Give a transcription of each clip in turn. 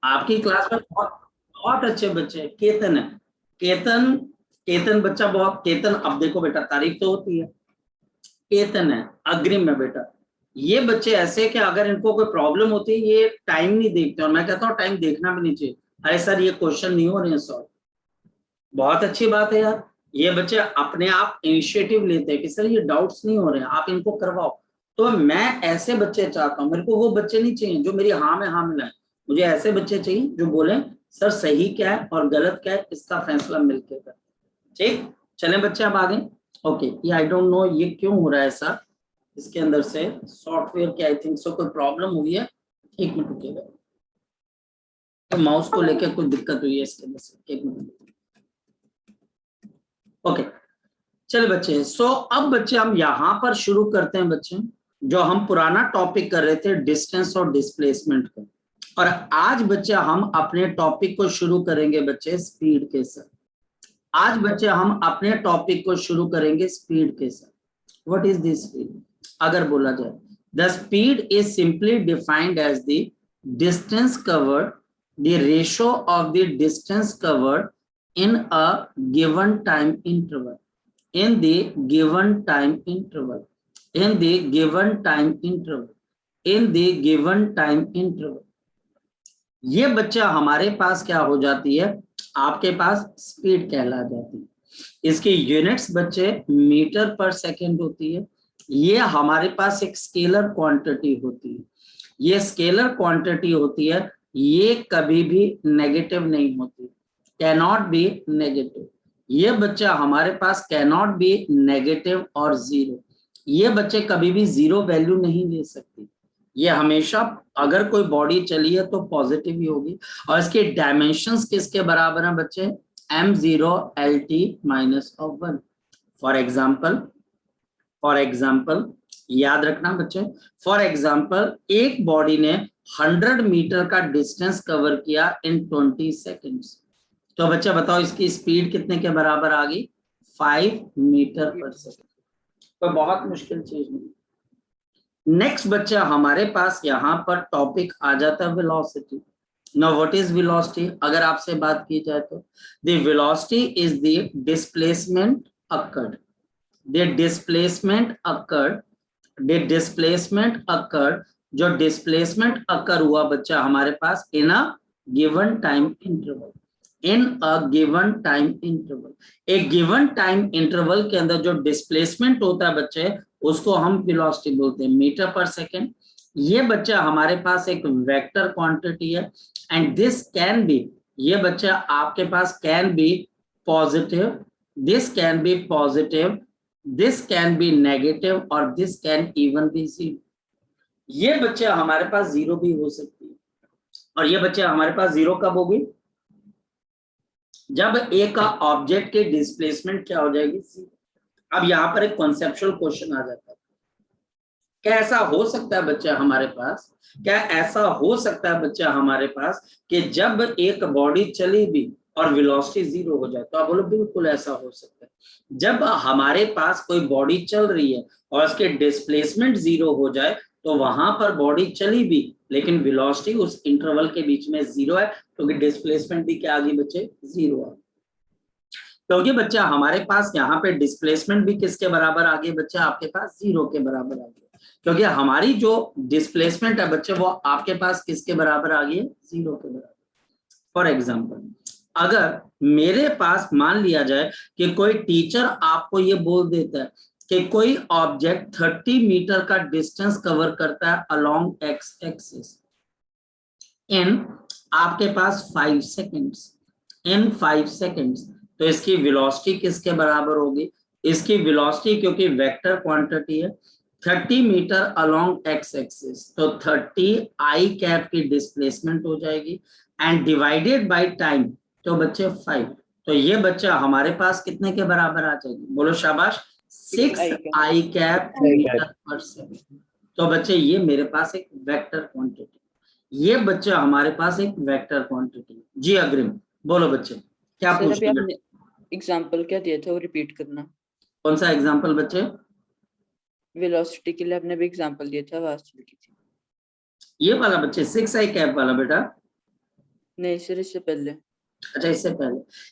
आपकी क्लास में बहुत बहुत अच्छे बच्चे हैं। केतन है, केतन, केतन बच्चा बहुत, केतन अब देखो बेटा तारीफ तो होती है, केतन है, अग्रिम है बेटा। ये बच्चे ऐसे कि अगर इनको कोई प्रॉब्लम होती है ये टाइम नहीं देखते, और मैं कहता हूँ टाइम देखना भी नहीं चाहिए। अरे सर ये क्वेश्चन नहीं हो रहे हैं सॉल्व, बहुत अच्छी बात है यार। ये बच्चे अपने आप इनिशिएटिव लेते हैं कि सर ये डाउट्स नहीं हो रहे हैं, आप इनको करवाओ। तो मैं ऐसे बच्चे चाहता हूँ, मेरे को वो बच्चे नहीं चाहिए जो मेरी हाँ में हाँ मिलाए, मुझे ऐसे बच्चे चाहिए जो बोले सर सही क्या है और गलत क्या है इसका फैसला मिलकर कर। ठीक, चलें बच्चे अब आगे। ओके, ये आई डोंट नो ये क्यों हो रहा है ऐसा, इसके अंदर से सॉफ्टवेयर के आई थिंक सो कोई प्रॉब्लम हुई है। एक मिनट रुकिएगा, तो माउस को लेकर कुछ दिक्कत हुई है इसके अंदर से, एक मिनट। ओके, चल बच्चे, सो अब बच्चे हम यहाँ पर शुरू करते हैं बच्चे, जो हम पुराना टॉपिक कर रहे थे डिस्टेंस और डिस्प्लेसमेंट का। और आज बच्चे हम अपने टॉपिक को शुरू करेंगे बच्चे स्पीड के साथ। आज बच्चे हम अपने टॉपिक को शुरू करेंगे स्पीड के साथ। What is this speed? अगर बोला जाए the speed is simply defined as the distance covered, the ratio of the distance covered in a given time interval, in the given time interval, in the given time interval, in the given time interval। ये बच्चा हमारे पास क्या हो जाती है, आपके पास speed कहला जाती है। इसकी यूनिट्स बच्चे मीटर पर सेकंड होती है। ये हमारे पास एक स्केलर क्वांटिटी होती है। ये स्केलर क्वांटिटी होती है, ये कभी भी नेगेटिव नहीं होती, कैनॉट बी नेगेटिव। ये बच्चा हमारे पास कैनॉट बी नेगेटिव और जीरो, ये बच्चे कभी भी जीरो वैल्यू नहीं ले सकती। ये हमेशा अगर कोई बॉडी चली है तो पॉजिटिव ही होगी। और इसके डायमेंशंस किसके बराबर हैं बच्चे? m0 lt minus of 1। For example याद रखना बच्चे, फॉर एग्जाम्पल एक बॉडी ने 100 मीटर का डिस्टेंस कवर किया इन 20 सेकेंड्स, तो बच्चा बताओ इसकी स्पीड कितने के बराबर आ गई? 5 मीटर पर सेकेंड। तो बहुत मुश्किल चीज नहीं। नेक्स्ट बच्चा हमारे पास यहाँ पर टॉपिक आ जाता है velocity. Now what is velocity? अगर आपसे बात की जाए तो the velocity is the displacement occurred, the displacement occurred, the displacement occurred, जो डिस्प्लेसमेंट अकर हुआ बच्चा हमारे पास in a given time interval, in a given time interval. एक गिवन टाइम इंटरवल के अंदर जो डिस्प्लेसमेंट होता है बच्चे उसको हम वेलोसिटी बोलते हैं, मीटर पर सेकेंड। ये बच्चा हमारे पास एक वेक्टर क्वांटिटी है एंड दिस कैन बी, ये बच्चा आपके पास can be positive, this can be positive, this can be negative और this can even be zero. ये बच्चे हमारे पास जीरो भी हो सकती है। और ये बच्चे हमारे पास जीरो कब होगी? जब एक ऑब्जेक्ट के डिस्प्लेसमेंट क्या हो जाएगी? अब यहाँ पर एक कॉन्सेप्चुअल क्वेश्चन आ जाता है, क्या ऐसा हो सकता है बच्चा हमारे पास, क्या ऐसा हो सकता है बच्चा हमारे पास कि जब एक बॉडी चली भी और वेलोसिटी जीरो हो जाए? तो आप बोलो बिल्कुल ऐसा हो सकता है। जब हमारे पास कोई बॉडी चल रही है और उसके डिस्प्लेसमेंट जीरो हो जाए तो वहां पर बॉडी चली भी लेकिन वेलोसिटी उस इंटरवल के बीच में जीरो है, क्योंकि डिस्प्लेसमेंट भी क्या आ गई बच्चे? जीरो है। क्योंकि बच्चा हमारे पास यहाँ पे डिस्प्लेसमेंट भी किसके बराबर आ गई बच्चा? आपके पास जीरो के बराबर आ गई, क्योंकि हमारी जो डिस्प्लेसमेंट है बच्चे वो आपके पास किसके बराबर आ गई है? जीरो के बराबर। फॉर एग्जाम्पल अगर मेरे पास मान लिया जाए कि कोई टीचर आपको ये बोल देता है कि कोई ऑब्जेक्ट 30 मीटर का डिस्टेंस कवर करता है अलोंग एक्स एक्सिस इन आपके पास 5 सेकेंड्स, इन 5 सेकेंड्स, तो इसकी वेलोसिटी किसके बराबर होगी? इसकी वेलोसिटी क्योंकि वेक्टर क्वांटिटी है 30 मीटर अलोंग एक्स एक्सिस, तो 30 आई कैप की डिस्प्लेसमेंट हो जाएगी एंड डिवाइडेड बाय टाइम, तो बच्चे 5। तो ये बच्चा हमारे पास कितने के बराबर आ जाएगी? बोलो शाबाश, 6 आई कैप मीटर पर सेकेंड। तो बच्चे ये मेरे पास एक वेक्टर क्वांटिटी, ये बच्चा हमारे पास एक वेक्टर क्वांटिटी। जी अग्रिम बोलो बच्चे क्या सर पूछ अभी रहे आपने एग्जांपल क्या दिया था वो रिपीट करना। कौन सा एग्जांपल बच्चे? वेलोसिटी के लिए आपने भी एग्जांपल दिया था, आवाज चली गई थी। ये वाला बच्चे 6 आई कैप वाला बेटा। नहीं सर, इससे पहले। अच्छा,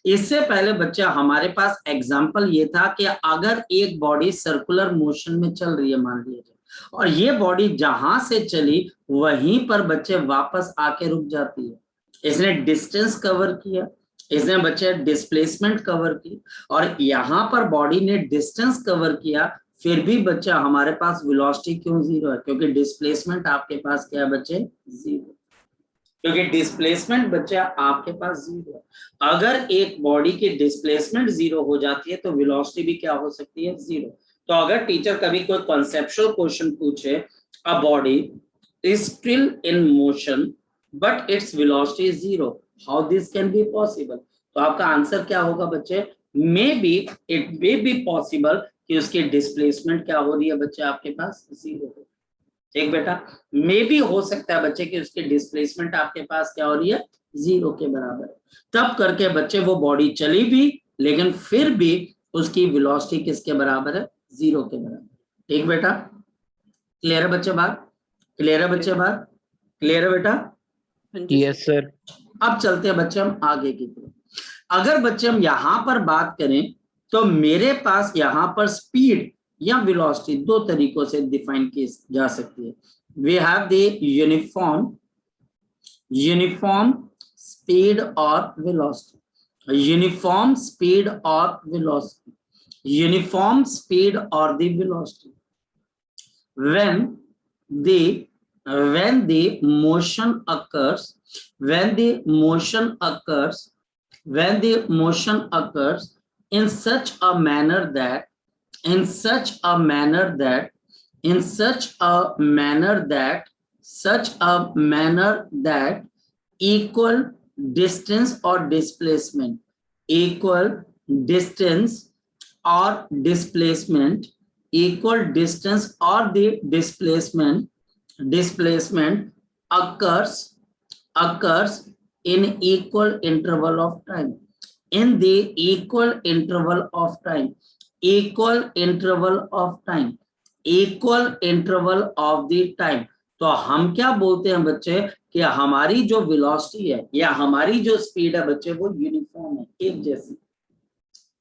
इससे पहले बच्चा हमारे पास एग्जाम्पल ये था कि अगर एक बॉडी सर्कुलर मोशन में चल रही है मान लीजिए, और ये बॉडी जहां से चली वहीं पर बच्चे वापस आके रुक जाती है। इसने डिस्टेंस कवर किया, इसने बच्चे डिस्प्लेसमेंट कवर की, और यहाँ पर बॉडी ने डिस्टेंस कवर किया, फिर भी बच्चा हमारे पास वेलोसिटी क्यों जीरो है? क्योंकि डिस्प्लेसमेंट आपके पास क्या है बच्चे? जीरो। क्योंकि डिस्प्लेसमेंट बच्चा आपके पास जीरो है। अगर एक बॉडी की डिस्प्लेसमेंट जीरो हो जाती है तो वेलोसिटी भी क्या हो सकती है? जीरो। तो अगर टीचर कभी कोई कॉन्सेप्चुअल क्वेश्चन पूछे, a body is still in motion but its velocity is zero, how this can be possible? तो आपका आंसर क्या होगा बच्चे? May be, it may be possible कि उसकी डिस्प्लेसमेंट क्या हो रही है बच्चे आपके पास? जीरो हो। ठीक बेटा, मे भी हो सकता है बच्चे कि उसकी डिस्प्लेसमेंट आपके पास क्या हो रही है? जीरो के बराबर है। तब करके बच्चे वो बॉडी चली भी, लेकिन फिर भी उसकी वेलोसिटी किसके बराबर है? जीरो के बराबर। ठीक बेटा, क्लियर है बच्चे बात? क्लियर है बच्चे बात? क्लियर है बेटा? हाँ जी यस सर। अब चलते हैं बच्चे हम आगे की तरफ। अगर बच्चे हम यहां पर बात करें तो मेरे पास यहां पर स्पीड या वेलोसिटी दो तरीकों से डिफाइन की जा सकती है। We have the uniform speed और वेलोसिटी, यूनिफॉर्म स्पीड और वेलोसिटी, यूनिफॉर्म स्पीड और the velocity when the motion occurs when the motion occurs in such a manner that in such a manner that in such a manner that such a manner that equal distance or displacement equal distance or displacement equal distance or the displacement occurs in equal interval of time, in the equal interval of time, equal interval of time, equal interval of the time। तो हम क्या बोलते हैं बच्चे कि हमारी जो velocity है या हमारी जो स्पीड है बच्चे वो यूनिफॉर्म है, एक जैसी।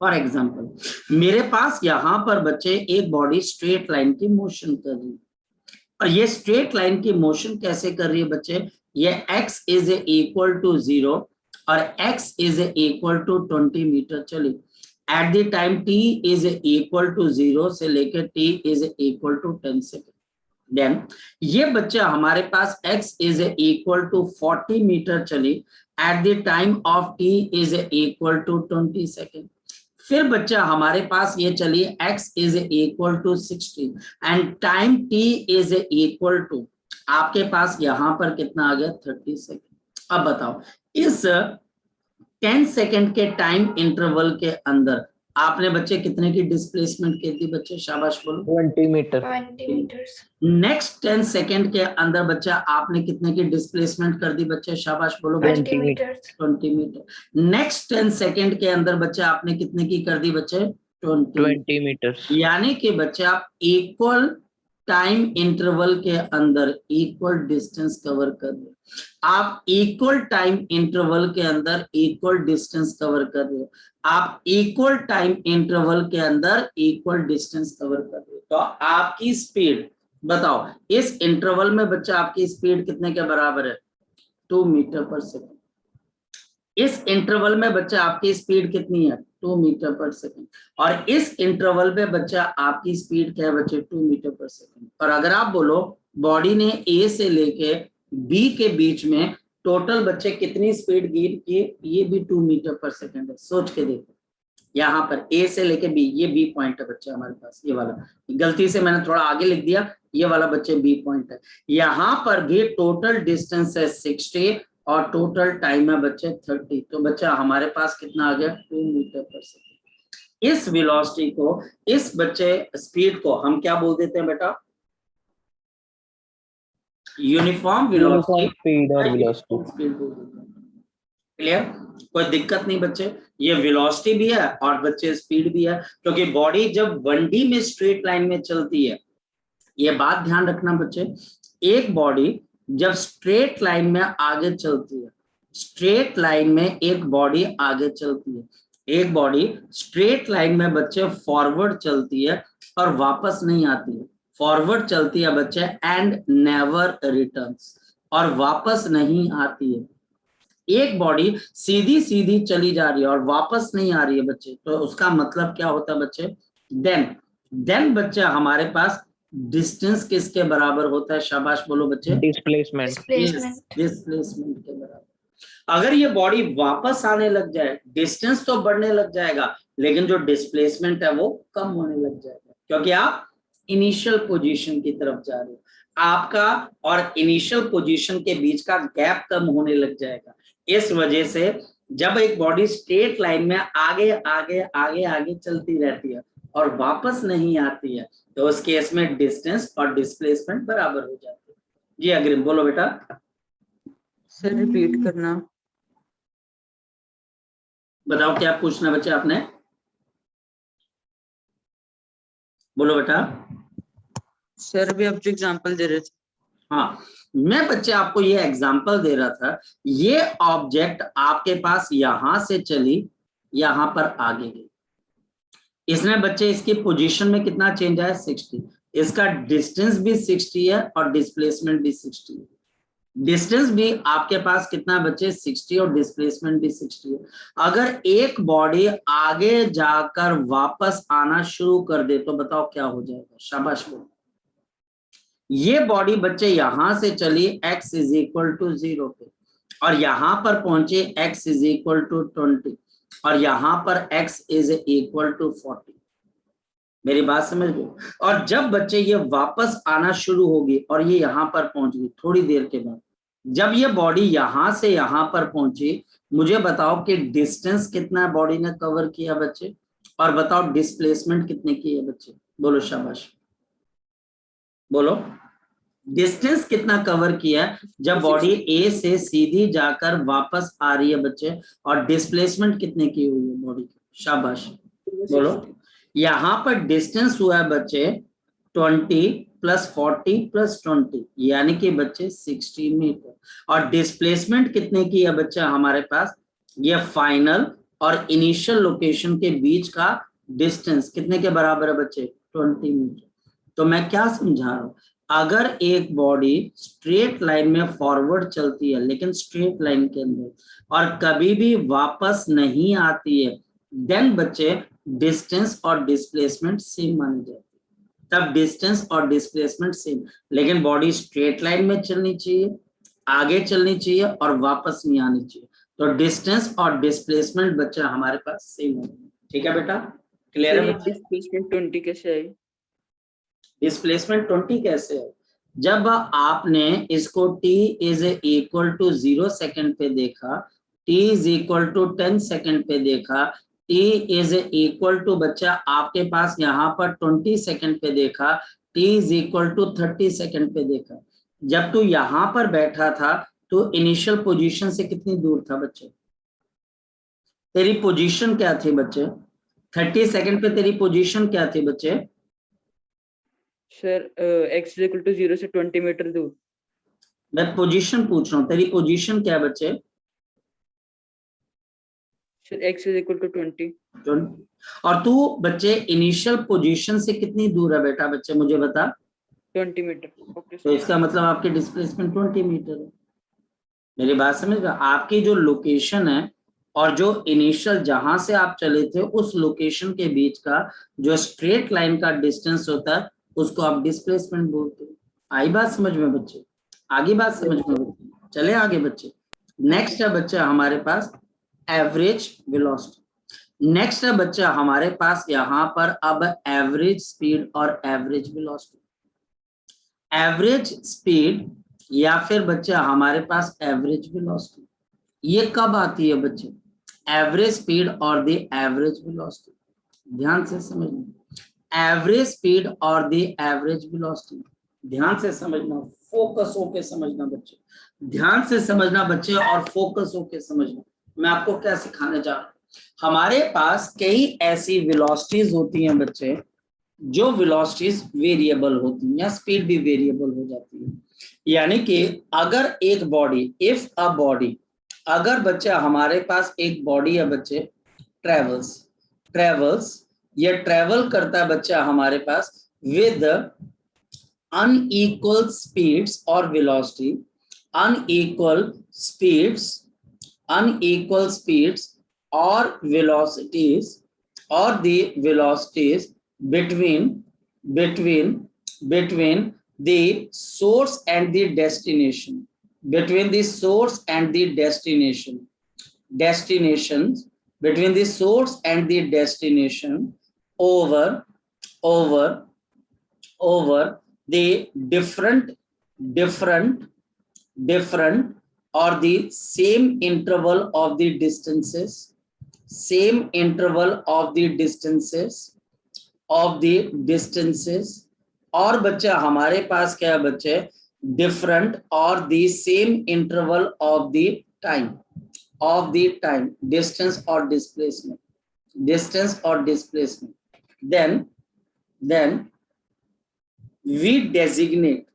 फॉर एग्जाम्पल मेरे पास यहाँ पर बच्चे एक बॉडी स्ट्रेट लाइन की मोशन कर रही है, और ये स्ट्रेट लाइन की मोशन कैसे कर रही है बच्चे? ये x इज इक्वल टू 0 और x is equal to 20 metre चली at the time t is equal to 0 से लेकर t is equal to 10 second. Then ये बच्चा हमारे पास x is equal to 40 metre चली at the time of t is equal to 20 second. फिर बच्चा हमारे पास ये चलिए x is equal to 60 and time t is equal to आपके पास यहां पर कितना आ गया? 30 सेकेंड। अब बताओ इस 10 सेकेंड के टाइम इंटरवल के अंदर आपने बच्चे कितने की डिस्प्लेसमेंट की थी बच्चे? शाबाश बोलो। 20 मीटर। 20 meters. नेक्स्ट 10 सेकेंड के अंदर बच्चा आपने कितने की डिस्प्लेसमेंट कर दी बच्चे? शाबाश बोलो। 20 meters. 20 मीटर। नेक्स्ट 10 सेकेंड के अंदर बच्चा आपने कितने की कर दी बच्चे? 20 मीटर। यानी कि बच्चे आप इक्वल टाइम इंटरवल के अंदर इक्वल डिस्टेंस कवर कर रहे हो, आप इक्वल टाइम इंटरवल के अंदर इक्वल डिस्टेंस कवर कर रहे हो, आप इक्वल टाइम इंटरवल के अंदर इक्वल डिस्टेंस कवर कर रहे हो। तो आपकी स्पीड बताओ इस इंटरवल में बच्चा आपकी स्पीड कितने के बराबर है? 2 मीटर पर सेकेंड। इस इंटरवल में बच्चा आपकी स्पीड कितनी है? 2 मीटर पर सेकेंड। और इस इंटरवल में बच्चा आपकी स्पीड क्या है बच्चे? 2 मीटर पर सेकेंड। और अगर आप बोलो बॉडी ने ए से लेके बी के बीच में टोटल बच्चे कितनी स्पीड गेन की? ये भी 2 मीटर पर सेकेंड है। सोच के देखो यहाँ पर ए से लेके बी, ये बी पॉइंट है बच्चा हमारे पास, ये वाला गलती से मैंने थोड़ा आगे लिख दिया, ये वाला बच्चे बी पॉइंट है। यहाँ पर भी टोटल डिस्टेंस है 60 और टोटल टाइम है बच्चे 30। तो बच्चा हमारे पास कितना आ गया? 2 मीटर पर सेकेंड। इस वेलोसिटी को, इस बच्चे स्पीड को हम क्या बोल देते हैं बेटा? यूनिफॉर्म वेलोसिटी स्पीड और वेलोसिटी। स्पीड बोल देते हैं। क्लियर? कोई दिक्कत नहीं बच्चे, ये वेलोसिटी भी है और बच्चे स्पीड भी है, क्योंकि बॉडी जब 1D में स्ट्रेट लाइन में चलती है, ये बात ध्यान रखना बच्चे, एक बॉडी जब स्ट्रेट लाइन में आगे चलती है स्ट्रेट लाइन में एक बॉडी आगे चलती है, एक बॉडी स्ट्रेट लाइन में बच्चे फॉरवर्ड चलती है और वापस नहीं आती है, फॉरवर्ड चलती है बच्चे एंड नेवर रिटर्न्स, और वापस नहीं आती है। एक बॉडी सीधी सीधी चली जा रही है और वापस नहीं आ रही है बच्चे, तो उसका मतलब क्या होता है बच्चे? देन बच्चे हमारे पास डिस्टेंस किसके बराबर होता है? शाबाश बोलो बच्चे। डिस्प्लेसमेंट। डिस्प्लेसमेंट के बराबर। अगर ये बॉडी वापस आने लग जाए, डिस्टेंस तो बढ़ने लग जाएगा, लेकिन जो डिस्प्लेसमेंट है वो कम होने लग जाएगा, क्योंकि आप इनिशियल पोजीशन की तरफ जा रहे हो। आपका और इनिशियल पोजीशन के बीच का गैप कम होने लग जाएगा। इस वजह से जब एक बॉडी स्ट्रेट लाइन में आगे आगे आगे आगे चलती रहती है और वापस नहीं आती है, तो उस केस में डिस्टेंस और डिस्प्लेसमेंट बराबर हो जाते हैं। जी अग्रिम बोलो बेटा। सर रिपीट करना। बताओ क्या पूछना बच्चे आपने? बोलो बेटा। सर अभी आप जो एग्जांपल दे रहे थे। हाँ, मैं बच्चे आपको ये एग्जांपल दे रहा था। ये ऑब्जेक्ट आपके पास यहां से चली, यहां पर आगे गई। इसने बच्चे इसकी पोजीशन में कितना चेंज आया? 60। इसका डिस्टेंस भी 60 है और डिस्प्लेसमेंट भी 60 है। डिस्टेंस भी आपके पास कितना बच्चे? 60 और डिस्प्लेसमेंट भी 60 है। अगर एक बॉडी आगे जाकर वापस आना शुरू कर दे तो बताओ क्या हो जाएगा? शाबाश बोलो। ये बॉडी बच्चे यहां से चली x इज इक्वल टू 0 पे, और यहां पर पहुंचे x इज इक्वल टू 20, और यहां पर x इज इक्वल टू 40। मेरी बात समझ गए? और जब बच्चे ये वापस आना शुरू होगी और ये यहां पर पहुंच गई थोड़ी देर के बाद, जब ये बॉडी यहां से यहां पर पहुंची, मुझे बताओ कि डिस्टेंस कितना बॉडी ने कवर किया बच्चे, और बताओ डिस्प्लेसमेंट कितने की है बच्चे? बोलो शाबाश बोलो। डिस्टेंस कितना कवर किया जब बॉडी ए से सीधी जाकर वापस आ रही है बच्चे, और डिस्प्लेसमेंट कितने की हुई है बॉडी की? शाबाश बोलो। यहां पर डिस्टेंस हुआ है बच्चे 20 प्लस 40 प्लस 20, यानी कि बच्चे 60 मीटर। और डिस्प्लेसमेंट कितने की है बच्चा हमारे पास? ये फाइनल और इनिशियल लोकेशन के बीच का डिस्टेंस कितने के बराबर है बच्चे? 20 मीटर। तो मैं क्या समझा रहा हूं? अगर एक बॉडी स्ट्रेट लाइन में फॉरवर्ड चलती है, लेकिन स्ट्रेट लाइन के अंदर, और कभी भी वापस नहीं आती है, देन बच्चे डिस्टेंस और डिस्प्लेसमेंट सेम मानी जाती है। तब डिस्टेंस और डिस्प्लेसमेंट सेम, लेकिन बॉडी स्ट्रेट लाइन में चलनी चाहिए, आगे चलनी चाहिए और वापस नहीं आनी चाहिए, तो डिस्टेंस और डिस्प्लेसमेंट बच्चा हमारे पास सेम होगा। ठीक है बेटा? क्लियर है? डिस्प्लेसमेंट 20 कैसे आई? डिस्प्लेसमेंट 20 कैसे है? जब आपने इसको t is equal to 0 second पे देखा, t is equal to 10 second पे देखा, t इज इक्वल टू बच्चा आपके पास यहाँ पर 20 सेकेंड पे देखा, t is equal to 30 second पे देखा, जब तू यहाँ पर बैठा था तो इनिशियल पोजीशन से कितनी दूर था बच्चे? तेरी पोजीशन क्या थी बच्चे? 30 सेकेंड पे तेरी पोजीशन क्या थी बच्चे? सर x इक्वल टू 0 से 20 मीटर दूर। मैं पोजीशन पूछ रहा हूँ, तेरी पोजीशन क्या है बच्चे? Sir x equal to 20। और तू बच्चे इनिशियल पोजीशन से कितनी दूर है बेटा बच्चे मुझे बता? 20 मीटर। ओके तो इसका मतलब आपके डिस्प्लेसमेंट 20 मीटर है। मेरी बात समझ गए? आपकी जो लोकेशन है और जो इनिशियल जहां से आप चले थे उस लोकेशन के बीच का जो स्ट्रेट लाइन का डिस्टेंस होता है उसको आप डिस्प्लेसमेंट बोलते हो। आई बात समझ में बच्चे? आगे बात समझ में बच्चे? चले आगे बच्चे। नेक्स्ट है बच्चा हमारे पास एवरेज वेलोसिटी। नेक्स्ट है बच्चा हमारे पास यहाँ पर अब एवरेज स्पीड और एवरेज वेलोसिटी। एवरेज स्पीड या फिर बच्चा हमारे पास एवरेज वेलोसिटी, ये कब आती है बच्चे? एवरेज स्पीड और द एवरेज वेलोसिटी। ध्यान से समझना, एवरेज स्पीड और द एवरेज वेलोसिटी, ध्यान से समझना, फोकस होके समझना बच्चे, ध्यान से समझना बच्चे और फोकस होके समझना। मैं आपको क्या सिखाने जा रहा हूँ? हमारे पास कई ऐसी वेलोसिटीज होती हैं बच्चे, जो वेलोसिटीज वेरिएबल होती हैं या स्पीड भी वेरिएबल हो जाती है। यानी कि अगर एक बॉडी, इफ अ बॉडी अगर बच्चा हमारे पास एक बॉडी है बच्चे, ट्रेवल्स, ये ट्रेवल करता है बच्चा हमारे पास with unequal speeds or velocity, unequal speeds or velocities, or the velocities between the source and the destination, between the source and the destinations, between the source and the destination over the different or the same interval of the distances, और बच्चा हमारे पास क्या है बच्चे, different और the same interval of the time, distance और displacement, then we designate,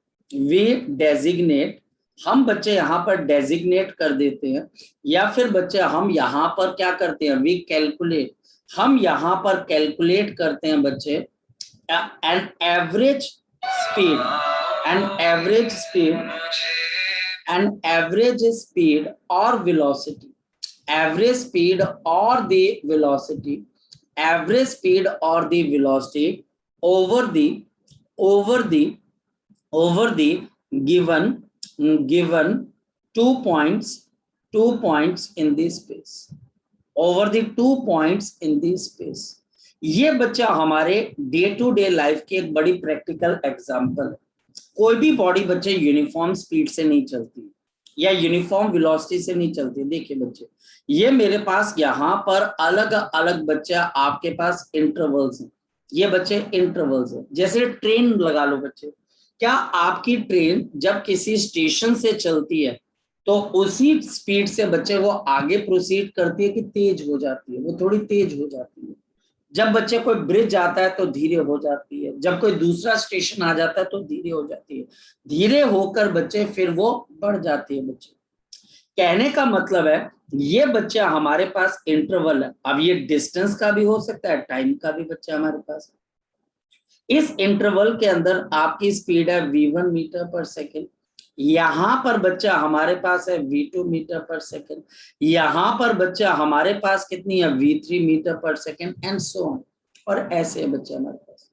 हम बच्चे यहाँ पर डेजिग्नेट कर देते हैं, या फिर बच्चे हम यहाँ पर क्या करते हैं, वी कैलकुलेट, हम यहाँ पर कैलकुलेट करते हैं बच्चे an average speed or velocity, average speed or the velocity over the given 2 points in this space, over the 2 points in this space. ये बच्चा हमारे डे टू डे लाइफ की एक बड़ी प्रैक्टिकल एग्जांपल है। कोई भी बॉडी बच्चे यूनिफॉर्म स्पीड से नहीं चलती या यूनिफॉर्म वेलोसिटी से नहीं चलती। देखिए बच्चे, ये मेरे पास यहाँ पर अलग अलग बच्चा आपके पास इंटरवल्स हैं, ये बच्चे इंटरवल्स हैं। जैसे ट्रेन लगा लो बच्चे, क्या आपकी ट्रेन जब किसी स्टेशन से चलती है तो उसी स्पीड से बच्चे वो आगे प्रोसीड करती है कि तेज हो जाती है? वो थोड़ी तेज हो जाती है। जब बच्चे कोई ब्रिज आता है तो धीरे हो जाती है, जब कोई दूसरा स्टेशन आ जाता है तो धीरे हो जाती है, धीरे होकर बच्चे फिर वो बढ़ जाती है। बच्चे कहने का मतलब है ये बच्चा हमारे पास इंटरवल है। अब ये डिस्टेंस का भी हो सकता है, टाइम का भी बच्चा हमारे पास है। इस इंटरवल के अंदर आपकी स्पीड है v1 मीटर पर सेकेंड, यहां पर बच्चा हमारे पास है v2 मीटर पर सेकेंड, यहां पर बच्चा हमारे पास कितनी है v3 metre per second, and so on, और ऐसे है बच्चा हमारे पास।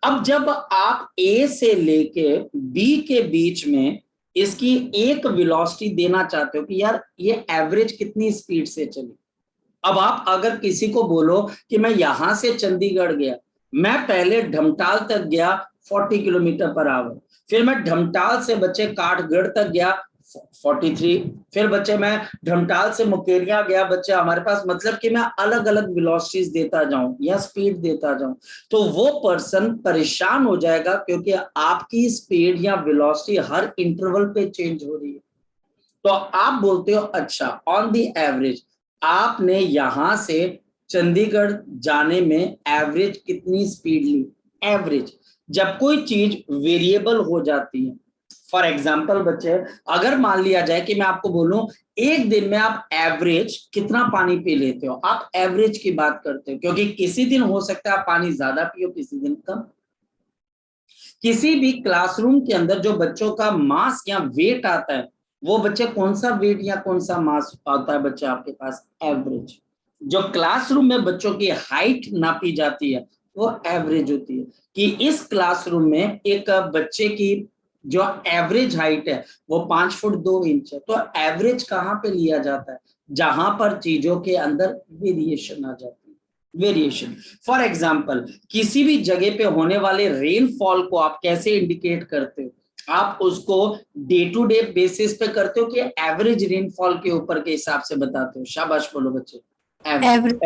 अब जब आप A से लेके B के बीच में इसकी एक वेलोसिटी देना चाहते हो कि यार ये एवरेज कितनी स्पीड से चली। अब आप अगर किसी को बोलो कि मैं यहां से चंडीगढ़ गया, मैं पहले ढमटाल तक गया 40 किलोमीटर पर आवर, फिर मैं ढमटाल से बच्चे काठगढ़ तक गया 43, फिर बच्चे मैं ढमटाल से मुकेरिया गया बच्चे हमारे पास, मतलब कि मैं अलग अलग वेलोसिटीज देता जाऊं या स्पीड देता जाऊं, तो वो पर्सन परेशान हो जाएगा क्योंकि आपकी स्पीड या वेलोसिटी हर इंटरवल पे चेंज हो रही है। तो आप बोलते हो अच्छा ऑन द एवरेज आपने यहां से चंडीगढ़ जाने में एवरेज कितनी स्पीड ली। एवरेज जब कोई चीज वेरिएबल हो जाती है, फॉर एग्जाम्पल बच्चे अगर मान लिया जाए कि मैं आपको बोलूं एक दिन में आप एवरेज कितना पानी पी लेते हो, आप एवरेज की बात करते हो क्योंकि किसी दिन हो सकता है आप पानी ज्यादा पियो, किसी दिन कम। किसी भी क्लासरूम के अंदर जो बच्चों का मास या वेट आता है, वो बच्चे कौन सा वेट या कौन सा मास आता है बच्चे आपके पास, एवरेज। जो क्लासरूम में बच्चों की हाइट नापी जाती है वो एवरेज होती है कि इस क्लासरूम में एक बच्चे की जो एवरेज हाइट है वो 5 फुट 2 इंच है। तो एवरेज कहाँ पे लिया जाता है, जहां पर चीजों के अंदर वेरिएशन आ जाती है। वेरिएशन फॉर एग्जाम्पल किसी भी जगह पे होने वाले रेनफॉल को आप कैसे इंडिकेट करते हो, आप उसको डे टू डे बेसिस पे करते हो कि एवरेज रेनफॉल के ऊपर के हिसाब से बताते हो। शाबाश बोलो बच्चे, एवरेज।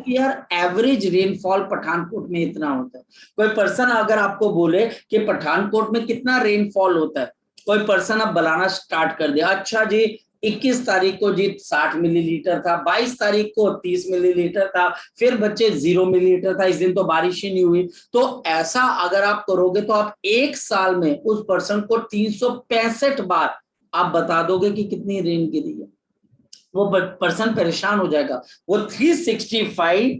यार एवरेज रेनफॉल पठानकोट में इतना होता है। कोई पर्सन अगर आपको बोले कि पठानकोट में कितना रेनफॉल होता है, कोई पर्सन अब बनाना स्टार्ट कर दिया, अच्छा जी 21 तारीख को जी 60 मिलीलीटर था, 22 तारीख को 30 मिलीलीटर था, फिर बच्चे 0 मिलीलीटर था, इस दिन तो बारिश ही नहीं हुई। तो ऐसा अगर आप करोगे तो आप एक साल में उस पर्सन को 365 बार आप बता दोगे कि कितनी रेन गिरी है। वो पर्सन परेशान हो जाएगा। वो 365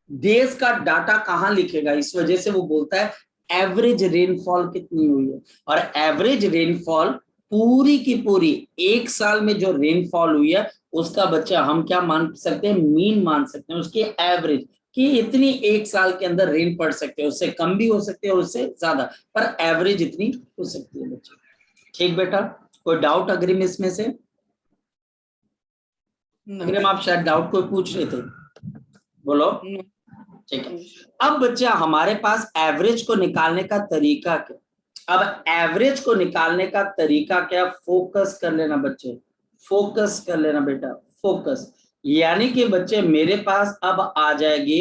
डेज का डाटा कहाँ लिखेगा? इस वजह से वो बोलता है एवरेज रेनफॉल कितनी हुई है, और एवरेज रेनफॉल पूरी की पूरी एक साल में जो रेनफॉल हुई है उसका बच्चा हम क्या मान सकते हैं? मीन मान सकते हैं, उसकी एवरेज, कि इतनी एक साल के अंदर रेन पड़ सकते हैं, उससे कम भी हो सकते हैं और उससे ज्यादा, पर एवरेज इतनी हो सकती है बच्चे। ठीक बेटा, कोई डाउट अग्रिम इसमें से? अग्रिम आप शायद डाउट कोई पूछ रहे थे, बोलो। ठीक है, अब बच्चा हमारे पास एवरेज को निकालने का तरीका क्या? अब एवरेज को निकालने का तरीका क्या? फोकस कर लेना बच्चे, फोकस कर लेना बेटा, फोकस। यानी कि बच्चे मेरे पास अब आ जाएगी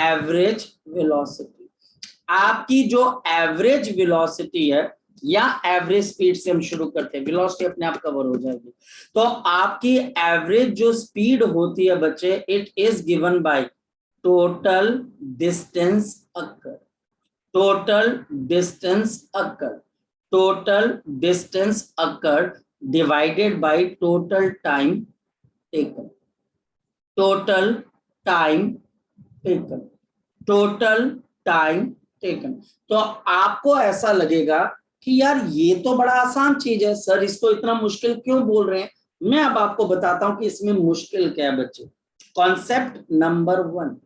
एवरेज वेलोसिटी। आपकी जो एवरेज वेलोसिटी है, या एवरेज स्पीड से हम शुरू करते हैं, वेलोसिटी अपने आप कवर हो जाएगी। तो आपकी एवरेज जो स्पीड होती है बच्चे, it is given by total distance occurred, total distance occurred, total distance occurred divided by total time taken, total time taken, total time taken। तो आपको ऐसा लगेगा कि यार ये तो बड़ा आसान चीज है सर, इसको इतना मुश्किल क्यों बोल रहे हैं? मैं अब आपको बताता हूं कि इसमें मुश्किल क्या है बच्चे। Concept number one,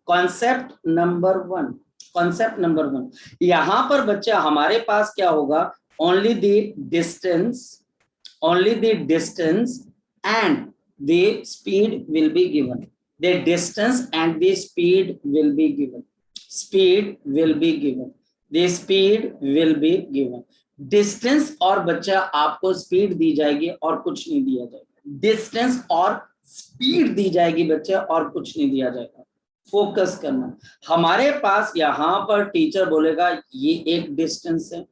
concept number one, concept number one, यहां पर बच्चा हमारे पास क्या होगा? Only the distance, only the distance and the speed will be given, the distance and the speed will be given, speed will be given, the speed will be given. Distance और बच्चा आपको speed दी जाएगी और कुछ नहीं दिया जाएगा, distance और स्पीड दी जाएगी बच्चा और कुछ नहीं दिया जाएगा। फोकस करना, हमारे पास यहां पर टीचर बोलेगा ये एक डिस्टेंस है,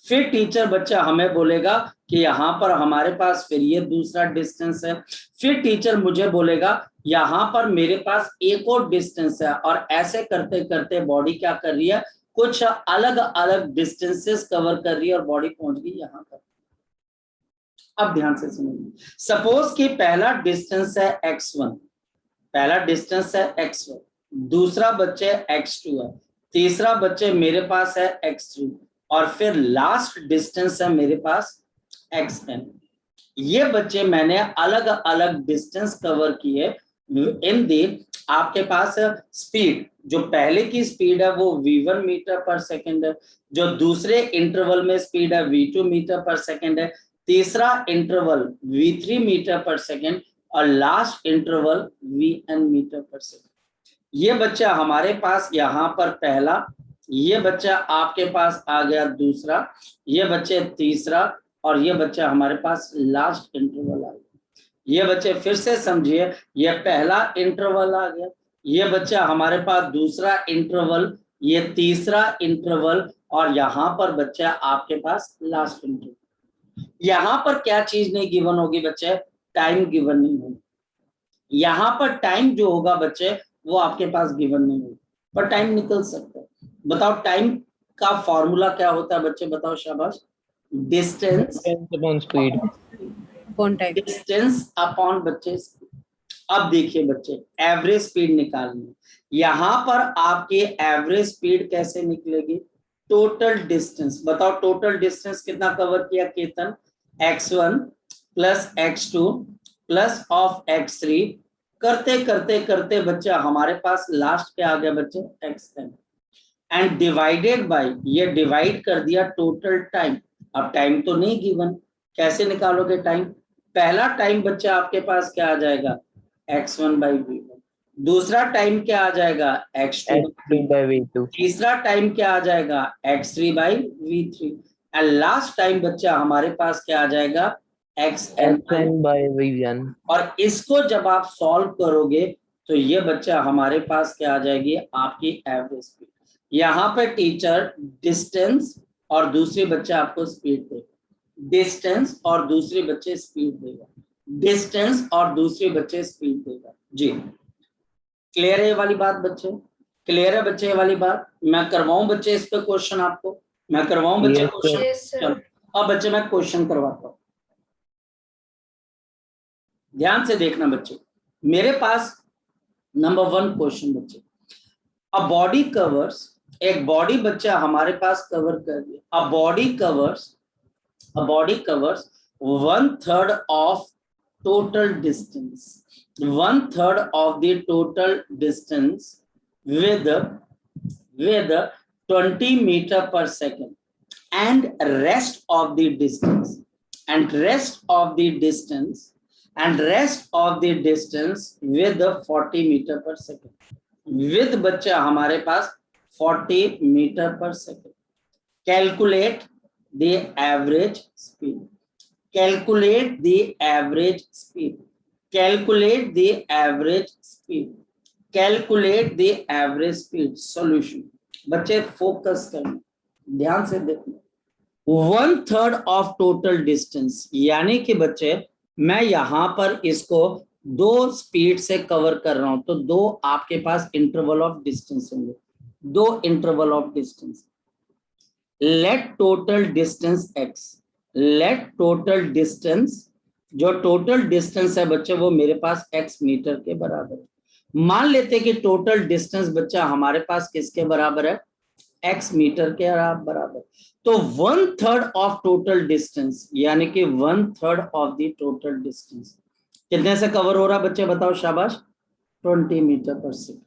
फिर टीचर बच्चा हमें बोलेगा कि यहां पर हमारे पास फिर ये दूसरा डिस्टेंस है, फिर टीचर मुझे बोलेगा यहां पर मेरे पास एक और डिस्टेंस है, और ऐसे करते करते बॉडी क्या कर रही है? कुछ अलग अलग डिस्टेंसेस कवर कर रही है और बॉडी पहुंच गई यहां पर। अब ध्यान से सुनिए, सपोज कि पहला डिस्टेंस है x1, पहला डिस्टेंस है x1, दूसरा बच्चे x2 है, तीसरा बच्चे मेरे पास है x3, और फिर लास्ट डिस्टेंस है मेरे पास xn। ये बच्चे मैंने अलग अलग डिस्टेंस कवर किए इन दी। आपके पास स्पीड, जो पहले की स्पीड है वो v1 मीटर पर सेकेंड है, जो दूसरे इंटरवल में स्पीड है v2 मीटर पर सेकेंड है, तीसरा interval v3 metre per second, और last interval vn metre per second. ये बच्चा हमारे पास यहाँ पर पहला, ये बच्चा आपके पास आ गया दूसरा, ये बच्चे तीसरा, और ये बच्चा हमारे पास लास्ट इंटरवल आ गया। ये बच्चे फिर से समझिए, ये पहला इंटरवल आ गया, ये बच्चा हमारे पास दूसरा इंटरवल, ये तीसरा इंटरवल, और यहाँ पर बच्चा आपके पास लास्ट इंटरवल। यहाँ पर क्या चीज नहीं गिवन होगी बच्चे? टाइम गिवन नहीं होगी। यहाँ पर टाइम जो होगा बच्चे वो आपके पास गिवन नहीं होगा, पर टाइम निकल सकता है। बताओ टाइम का फॉर्मूला क्या होता है बच्चे? बताओ शाबाश। Distance upon speed, distance upon बच्चे। अब देखिए बच्चे, एवरेज स्पीड निकालनी, यहां पर आपकी एवरेज स्पीड कैसे निकलेगी? टोटल डिस्टेंस, बताओ टोटल डिस्टेंस कितना कवर किया Ketan? x1 plus x2 plus of x3, करते करते करते बच्चा हमारे पास लास्ट क्या आ गया बच्चे? xn, एंड डिवाइडेड बाय, ये डिवाइड कर दिया टोटल टाइम। अब टाइम तो नहीं गिवन, कैसे निकालोगे टाइम? पहला टाइम बच्चा आपके पास क्या आ जाएगा? x1 बाई v1, दूसरा टाइम क्या आ जाएगा? x2 by v2, तीसरा टाइम क्या आ जाएगा? x3 by v3, and last time बच्चा हमारे पास क्या आ जाएगा? xn by v1। और इसको जब आप सॉल्व करोगे तो ये बच्चा हमारे पास क्या आ जाएगी? आपकी एवरेज स्पीड। यहाँ पे टीचर डिस्टेंस और दूसरे बच्चे आपको स्पीड देगा, डिस्टेंस और दूसरे बच्चे स्पीड देगा, डिस्टेंस और दूसरे बच्चे स्पीड देगा। जी क्लियर है ये वाली बात बच्चे? क्लियर है बच्चे ये वाली बात? मैं करवाऊं बच्चे इस पे क्वेश्चन आपको? मैं करवाऊं बच्चे क्वेश्चन? चलो अब बच्चे मैं क्वेश्चन करवाता हूँ। ध्यान से देखना बच्चे, मेरे पास नंबर 1 क्वेश्चन बच्चे, अ बॉडी कवर्स, एक बॉडी बच्चा हमारे पास कवर कर दिया, a body covers 1/3 of total distance, 1/3 of the total distance with 20 meter per second, and rest of the distance with 40 meter per second, with बच्चा हमारे पास 40 meter per second. Calculate the average speed. Calculate the average speed. Calculate the average speed. Calculate the average speed. Solution. बच्चे focus करना, ध्यान से देखना, 1/3 of total distance, यानी कि बच्चे मैं यहां पर इसको 2 स्पीड से कवर कर रहा हूं, तो 2 आपके पास इंटरवल ऑफ डिस्टेंस होंगे, 2 interval of distance. Let total distance x, let total distance, जो टोटल डिस्टेंस है बच्चे वो मेरे पास x मीटर के बराबर है. मान लेते कि टोटल डिस्टेंस बच्चा हमारे पास किसके बराबर है, x मीटर के बराबर. तो 1/3 ऑफ टोटल डिस्टेंस, यानी कि 1/3 ऑफ द टोटल डिस्टेंस कितने से कवर हो रहा बच्चे बताओ, शाबाश, 20 मीटर पर सेकंड.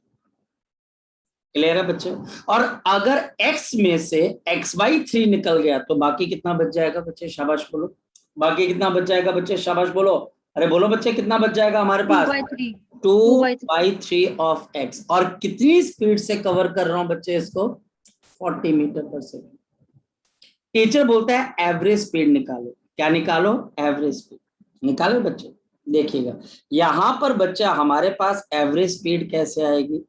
क्लियर है बच्चे? और अगर x में से x/3 निकल गया तो बाकी कितना बच जाएगा बच्चे, शाबाश बोलो, बाकी कितना बच जाएगा बच्चे, शाबाश बोलो, अरे बोलो बच्चे, कितना बच जाएगा हमारे पास, 2/3 ऑफ x. और कितनी स्पीड से कवर कर रहा हूं बच्चे इसको, 40 मीटर पर सेकंड. टीचर बोलता है एवरेज स्पीड निकालो, क्या निकालो, एवरेज स्पीड निकालो बच्चे. देखिएगा यहां पर बच्चा हमारे पास एवरेज स्पीड कैसे आएगी,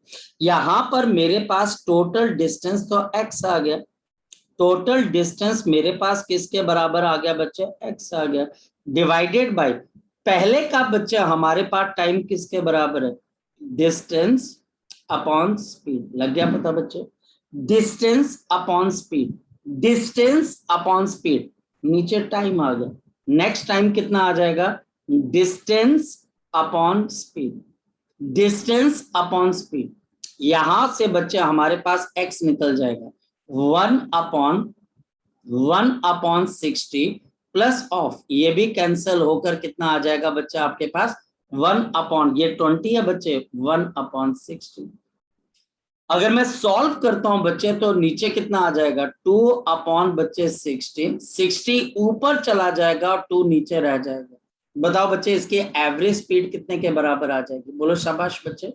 यहां पर मेरे पास टोटल डिस्टेंस तो x आ गया, टोटल डिस्टेंस मेरे पास किसके बराबर आ गया बच्चे, x आ गया, डिवाइडेड बाय पहले का बच्चा हमारे पास टाइम किसके बराबर है, डिस्टेंस अपॉन स्पीड. लग गया पता बच्चे, distance upon speed, distance upon speed, नीचे टाइम आ गया, नेक्स्ट टाइम कितना आ जाएगा, distance upon speed, distance upon speed. यहां से बच्चे हमारे पास x निकल जाएगा, 1/60 प्लस ऑफ, ये भी कैंसिल होकर कितना आ जाएगा बच्चा आपके पास, 1/, ये 20 है बच्चे, 1/60. अगर मैं सॉल्व करता हूं बच्चे तो नीचे कितना आ जाएगा, 2/, बच्चे 60 ऊपर चला जाएगा और 2 नीचे रह जाएगा. बताओ बच्चे इसकी एवरेज स्पीड कितने के बराबर आ जाएगी, बोलो शाबाश बच्चे,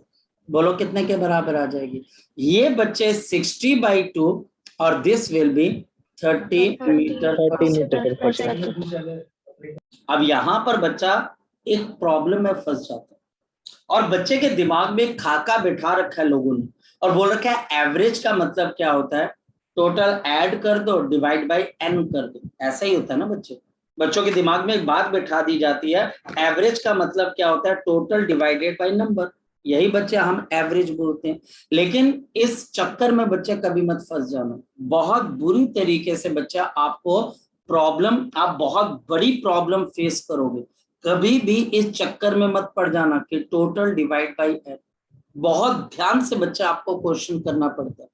बोलो कितने के बराबर आ जाएगी, ये बच्चे 60/2 और दिस विल बी 30 मीटर पर सेकंड. अब यहां पर बच्चा एक प्रॉब्लम में फंस जाता है और बच्चे के दिमाग में खाका बिठा रखा है लोगों ने और बोल रखा है एवरेज का मतलब क्या होता है, टोटल ऐड कर दो डिवाइड बाय n कर दो. ऐसा ही होता है ना बच्चे, बच्चों के दिमाग में एक बात बिठा दी जाती है, एवरेज का मतलब क्या होता है, टोटल डिवाइडेड बाय नंबर. यही बच्चे हम एवरेज बोलते हैं. लेकिन इस चक्कर में बच्चे कभी मत फंस जाना, बहुत बुरी तरीके से बच्चा आपको प्रॉब्लम, आप बहुत बड़ी प्रॉब्लम फेस करोगे. कभी भी इस चक्कर में मत पड़ जाना कि टोटल डिवाइड बाय n. बहुत ध्यान से बच्चा आपको क्वेश्चन करना पड़ता है.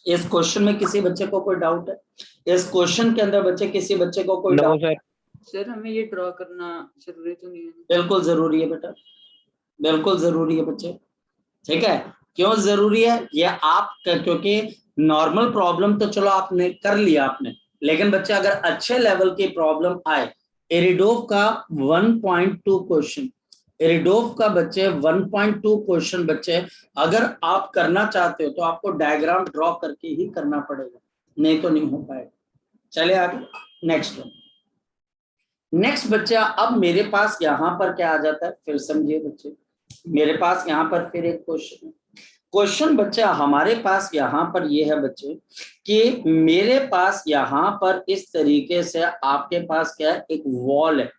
इस क्वेश्चन में किसी बच्चे को कोई डाउट है, इस क्वेश्चन के अंदर बच्चे किसी बच्चे को कोई डाउट है, सर हमें ये ड्रॉ करना जरूरी तो नहीं है? बिल्कुल जरूरी है बेटा, बिल्कुल जरूरी है बच्चे. ठीक है, क्यों जरूरी है ये आप, क्योंकि नॉर्मल प्रॉब्लम तो चलो आपने कर लिया आपने, लेकिन बच्चे अगर अच्छे लेवल की प्रॉब्लम आए, एरिडोफ का 1.2 क्वेश्चन, एरिडोफ का बच्चे 1.2 क्वेश्चन बच्चे अगर आप करना चाहते हो तो आपको डायग्राम ड्रॉ करके ही करना पड़ेगा, नहीं तो नहीं हो पाएगा. चले आगे नेक्स्ट वन. नेक्स्ट बच्चा, अब मेरे पास यहाँ पर क्या आ जाता है, फिर समझिए बच्चे, मेरे पास यहाँ पर फिर एक क्वेश्चन है. क्वेश्चन बच्चा हमारे पास यहाँ पर ये है बच्चे कि मेरे पास यहाँ पर इस तरीके से आपके पास क्या है, एक वॉल है,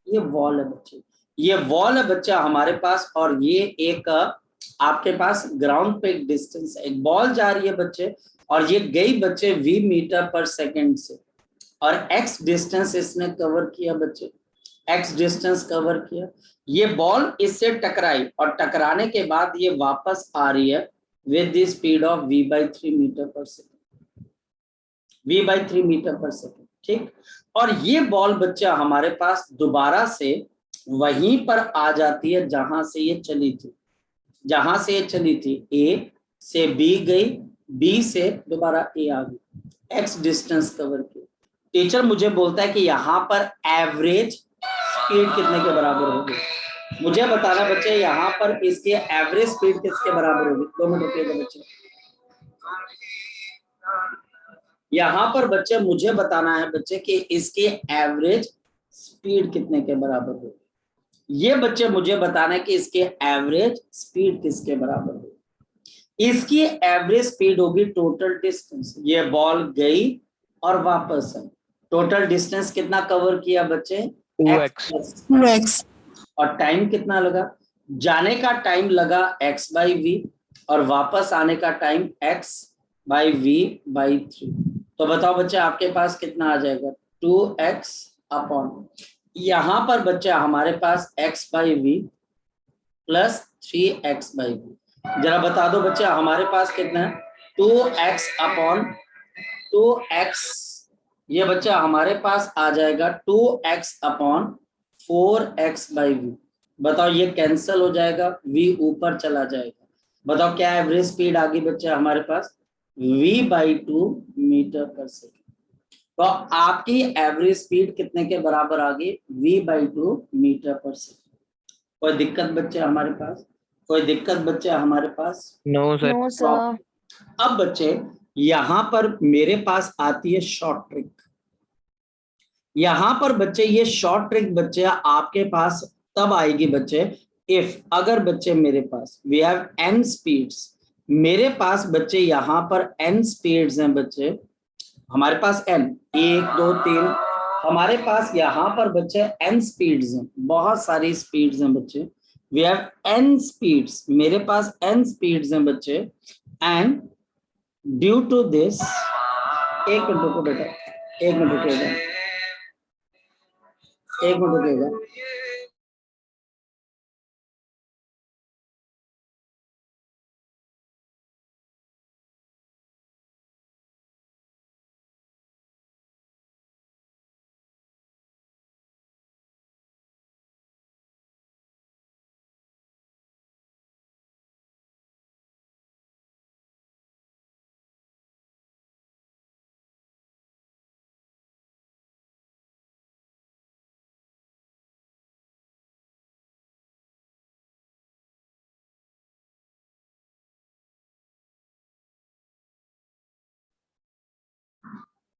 ये वॉल है बच्चे, ये वॉल है बच्चा हमारे पास, और ये एक आपके पास ग्राउंड पे एक डिस्टेंस है, एक बॉल जा रही है बच्चे और ये गई बच्चे v मीटर पर सेकंड से, और x डिस्टेंस इसने कवर किया बच्चे. x डिस्टेंस कवर किया, ये बॉल इससे टकराई और टकराने के बाद ये वापस आ रही है with the speed of v/3 metre per second, v/3 metre per second, ठीक। और ये बॉल बच्चा हमारे पास दोबारा से वहीं पर आ जाती है जहां से ये चली थी, जहां से ये चली थी, ए से बी गई, बी से दोबारा ए आ गई, एक्स डिस्टेंस कवर की। टीचर मुझे बोलता है कि यहाँ पर एवरेज स्पीड कितने के बराबर होगी, मुझे बताना बच्चे यहाँ पर इसके एवरेज स्पीड किसके बराबर होगी। 2 मिनट रुकिएगा बच्चे, यहाँ पर बच्चे मुझे बताना है बच्चे कि इसके एवरेज स्पीड कितने के बराबर होगी। ये बच्चे मुझे बताना है कि इसके एवरेज स्पीड किसके बराबर होगी। इसकी एवरेज स्पीड होगी टोटल डिस्टेंस, ये बॉल गई और वापस आई, टोटल डिस्टेंस कितना कवर किया बच्चे, 2x. 2x. और टाइम कितना लगा, जाने का टाइम लगा x/v और वापस आने का टाइम x/v/3। तो बताओ बच्चे आपके पास कितना आ जाएगा, 2x अपॉन, यहां पर बच्चा हमारे पास x/v प्लस 3x/v। जरा बता दो बच्चा हमारे पास कितना है, 2x अपॉन 2x, ये बच्चा हमारे पास आ जाएगा 2x अपॉन 4x/v। बताओ ये कैंसिल हो जाएगा, v ऊपर चला जाएगा। बताओ क्या एवरेज स्पीड आ गई बच्चा हमारे पास, v/2 मीटर पर सेकेंड। तो आपकी एवरेज स्पीड कितने के बराबर आ गई, v/2 मीटर पर सेकेंड। कोई दिक्कत बच्चे हमारे पास, कोई दिक्कत बच्चे हमारे पास। No, sir. No, sir. अब बच्चे यहां पर मेरे पास आती है शॉर्ट ट्रिक, यहां पर बच्चे ये शॉर्ट ट्रिक बच्चे आपके पास तब आएगी बच्चे इफ, अगर बच्चे मेरे पास वी हैव n स्पीड्स, मेरे पास बच्चे यहां पर n स्पीड्स हैं बच्चे, हमारे पास n 1 2 3, हमारे पास यहाँ पर बच्चे n स्पीड्स हैं, बहुत सारी स्पीड्स हैं बच्चे, वी हैव n स्पीड्स, मेरे पास n स्पीड्स हैं बच्चे, एंड ड्यू टू दिस, एक मिनट रुको बेटा, एक मिनट रुकेगा, एक मिनट रुकेगा,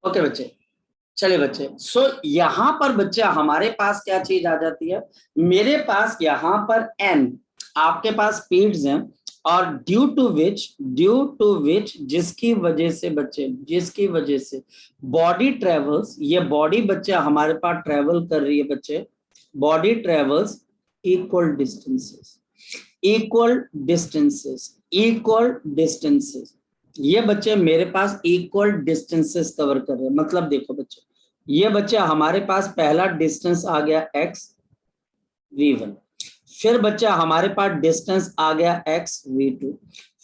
ओके बच्चे, चलिए बच्चे, सो यहाँ पर बच्चे हमारे पास क्या चीज आ जाती है, मेरे पास यहाँ पर n आपके पास स्पीड्स हैं, और ड्यू टू विच जिसकी वजह से बच्चे, जिसकी वजह से बॉडी ट्रेवल्स, ये बॉडी बच्चे हमारे पास ट्रेवल कर रही है बच्चे, body travels equal distances, equal distances, equal distances, ये बच्चे मेरे पास इक्वल डिस्टेंसेस कवर कर रहे हैं। मतलब देखो बच्चे, ये बच्चे हमारे पास पहला डिस्टेंस आ गया x v1, फिर बच्चा हमारे पास डिस्टेंस आ गया x v2,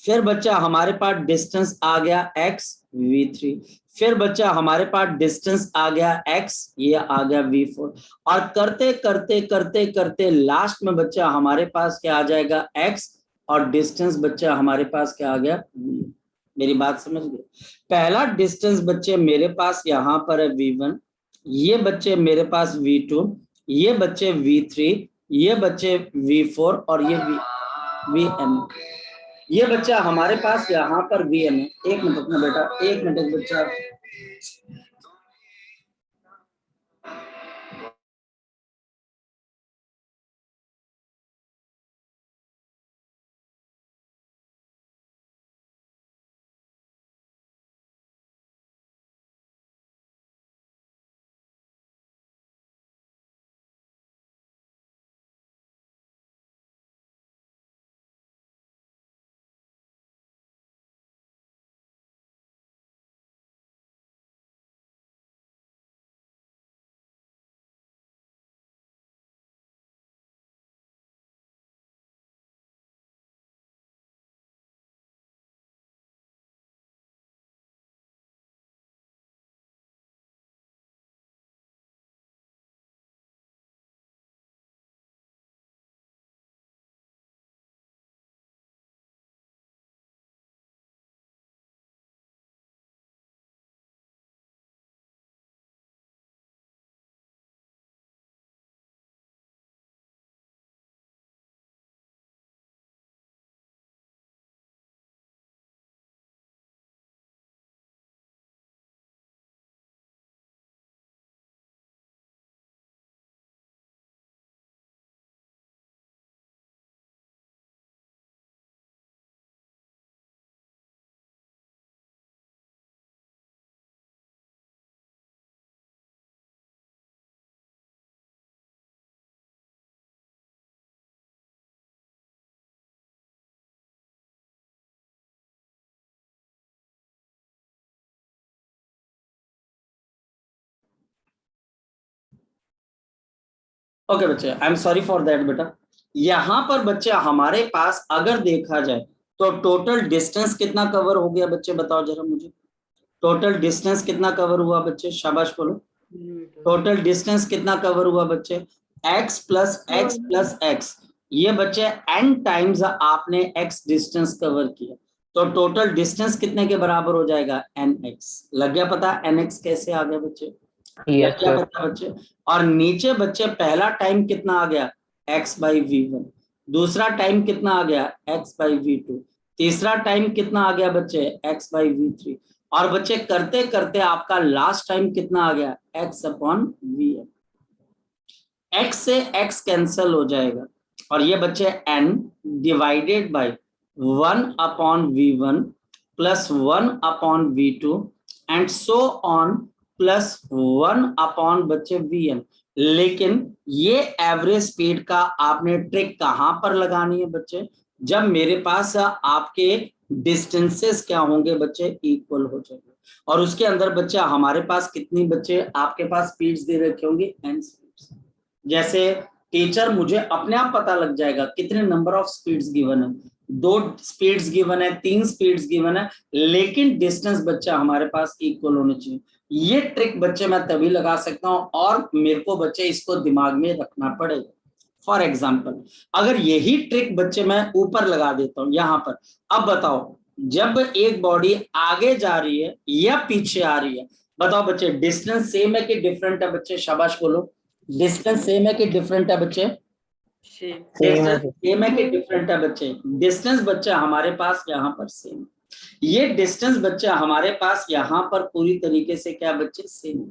फिर बच्चा हमारे पास डिस्टेंस आ गया x v3, फिर बच्चा हमारे पास डिस्टेंस आ गया x, ये आ गया v4, और करते करते करते करते लास्ट में बच्चा हमारे पास क्या आ जाएगा x, और डिस्टेंस बच्चा हमारे पास क्या आ गया v। मेरी बात समझ गए, पहला डिस्टेंस बच्चे मेरे पास यहाँ पर है v1, ये बच्चे मेरे पास v2, ये बच्चे v3, ये बच्चे v4, और ये vn, ये बच्चा हमारे पास यहाँ पर vn है। एक मिनट अपना बेटा, एक मिनट बच्चा, ओके बच्चे, I am sorry for that बेटा। यहाँ पर बच्चे हमारे पास अगर देखा जाए तो टोटल डिस्टेंस कितना कवर हो गया बच्चे, बताओ जरा मुझे। टोटल डिस्टेंस कितना कवर हुआ बच्चे, शाबाश बोलो। टोटल डिस्टेंस कितना कवर हुआ बच्चे, x plus x plus x. ये बच्चे n टाइम्स आपने x डिस्टेंस कवर किया, तो टोटल डिस्टेंस कितने के बराबर हो जाएगा, nx। लग गया पता nx कैसे आ गया बच्चे, Yes, लग गया sir. पता बच्चे। और नीचे बच्चे पहला टाइम कितना आ गया, x बाई v1, दूसरा टाइम कितना आ गया, x बाई v2, तीसरा टाइम कितना आ गया बच्चे, x बाई v3, और बच्चे करते करते आपका लास्ट टाइम कितना आ गया, x अपॉन vn। x से x कैंसल हो जाएगा और ये बच्चे n divided by 1 upon v1 plus 1 upon v2 and so on plus 1 upon बच्चे vn। लेकिन ये एवरेज स्पीड का आपने ट्रिक कहां पर लगानी है बच्चे, जब मेरे पास आपके डिस्टेंसेस क्या होंगे बच्चे, इक्वल हो जाएंगे। और उसके अंदर बच्चा हमारे पास कितनी बच्चे आपके पास स्पीड्स दे रखे होंगे, n स्पीड्स। जैसे टीचर मुझे अपने आप पता लग जाएगा कितने नंबर ऑफ स्पीड्स गिवन है, 2 स्पीड्स गिवन है, 3 स्पीड्स गिवन है, लेकिन डिस्टेंस बच्चा हमारे पास इक्वल होने चाहिए। ये ट्रिक बच्चे मैं तभी लगा सकता हूं और मेरे को बच्चे इसको दिमाग में रखना पड़ेगा। फॉर एग्जाम्पल अगर यही ट्रिक बच्चे मैं ऊपर लगा देता हूं यहां पर, अब बताओ जब एक बॉडी आगे जा रही है या पीछे आ रही है, बताओ बच्चे डिस्टेंस सेम है कि डिफरेंट है बच्चे, शाबाश बोलो। डिस्टेंस सेम है कि डिफरेंट है बच्चे, डिस्टेंस सेम है कि डिफरेंट है बच्चे। डिस्टेंस बच्चा हमारे पास यहाँ पर सेम, ये डिस्टेंस बच्चा हमारे पास यहाँ पर पूरी तरीके से क्या बच्चे सेम है।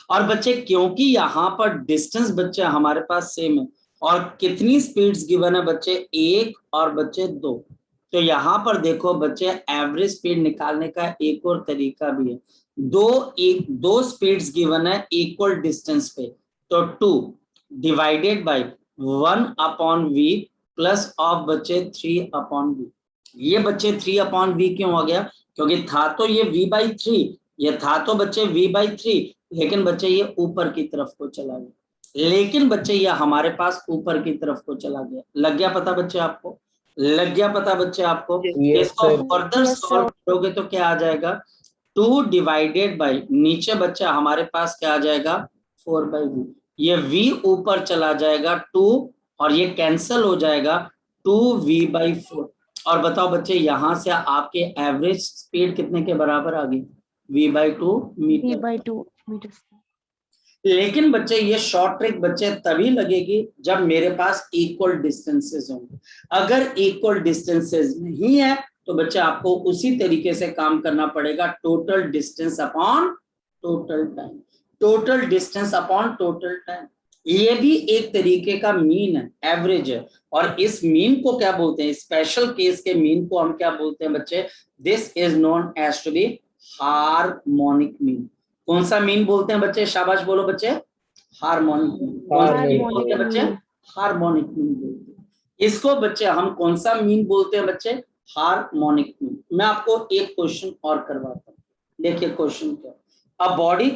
और बच्चे क्योंकि यहाँ पर डिस्टेंस बच्चा हमारे पास सेम है और कितनी स्पीड्स गिवन है बच्चे, 1 और बच्चे 2, तो यहाँ पर देखो बच्चे एवरेज स्पीड निकालने का एक और तरीका भी है। दो स्पीड्स गिवन है इक्वल डिस्टेंस पे, तो 2 divided by 1 upon v plus of बच्चे 3 अपॉन v। ये बच्चे 3 अपॉन v क्यों आ गया, क्योंकि था तो ये v बाई 3, ये था तो बच्चे v बाई 3, लेकिन बच्चे ये ऊपर की तरफ को चला गया, लेकिन बच्चे ये हमारे पास ऊपर की तरफ को चला गया। लग गया पता बच्चे आपको, लग गया पता बच्चे आपको। Yes, इसको sir. फर्दर सॉल्व करोगे तो क्या आ जाएगा, 2 डिवाइडेड बाई नीचे बच्चा हमारे पास क्या आ जाएगा, 4 बाई v। ये v ऊपर चला जाएगा 2 और ये कैंसल हो जाएगा 2v बाई 4। और बताओ बच्चे यहाँ से आपके एवरेज स्पीड कितने के बराबर आ गई, v बाई 2 मीटर। लेकिन बच्चे ये शॉर्ट ट्रिक बच्चे तभी लगेगी जब मेरे पास इक्वल डिस्टेंसेस होंगे। अगर इक्वल डिस्टेंसेस नहीं है तो बच्चे आपको उसी तरीके से काम करना पड़ेगा, total distance upon total time, total distance upon total time. ये भी एक तरीके का मीन है, एवरेज है, और इस मीन को क्या बोलते हैं, स्पेशल केस के मीन को हम क्या बोलते हैं बच्चे, this is known as to be harmonic mean. कौन सा मीन बोलते हैं बच्चे, शाबाश बोलो बच्चे, हार्मोनिक मीन। कौन सा मीन बोलते हैं बच्चे, हार्मोनिक मीन बोलते हैं। इसको बच्चे हम कौन सा मीन बोलते हैं बच्चे, हार्मोनिक मीन। मैं आपको एक क्वेश्चन और करवाता हूँ, देखिए क्वेश्चन क्या, अ बॉडी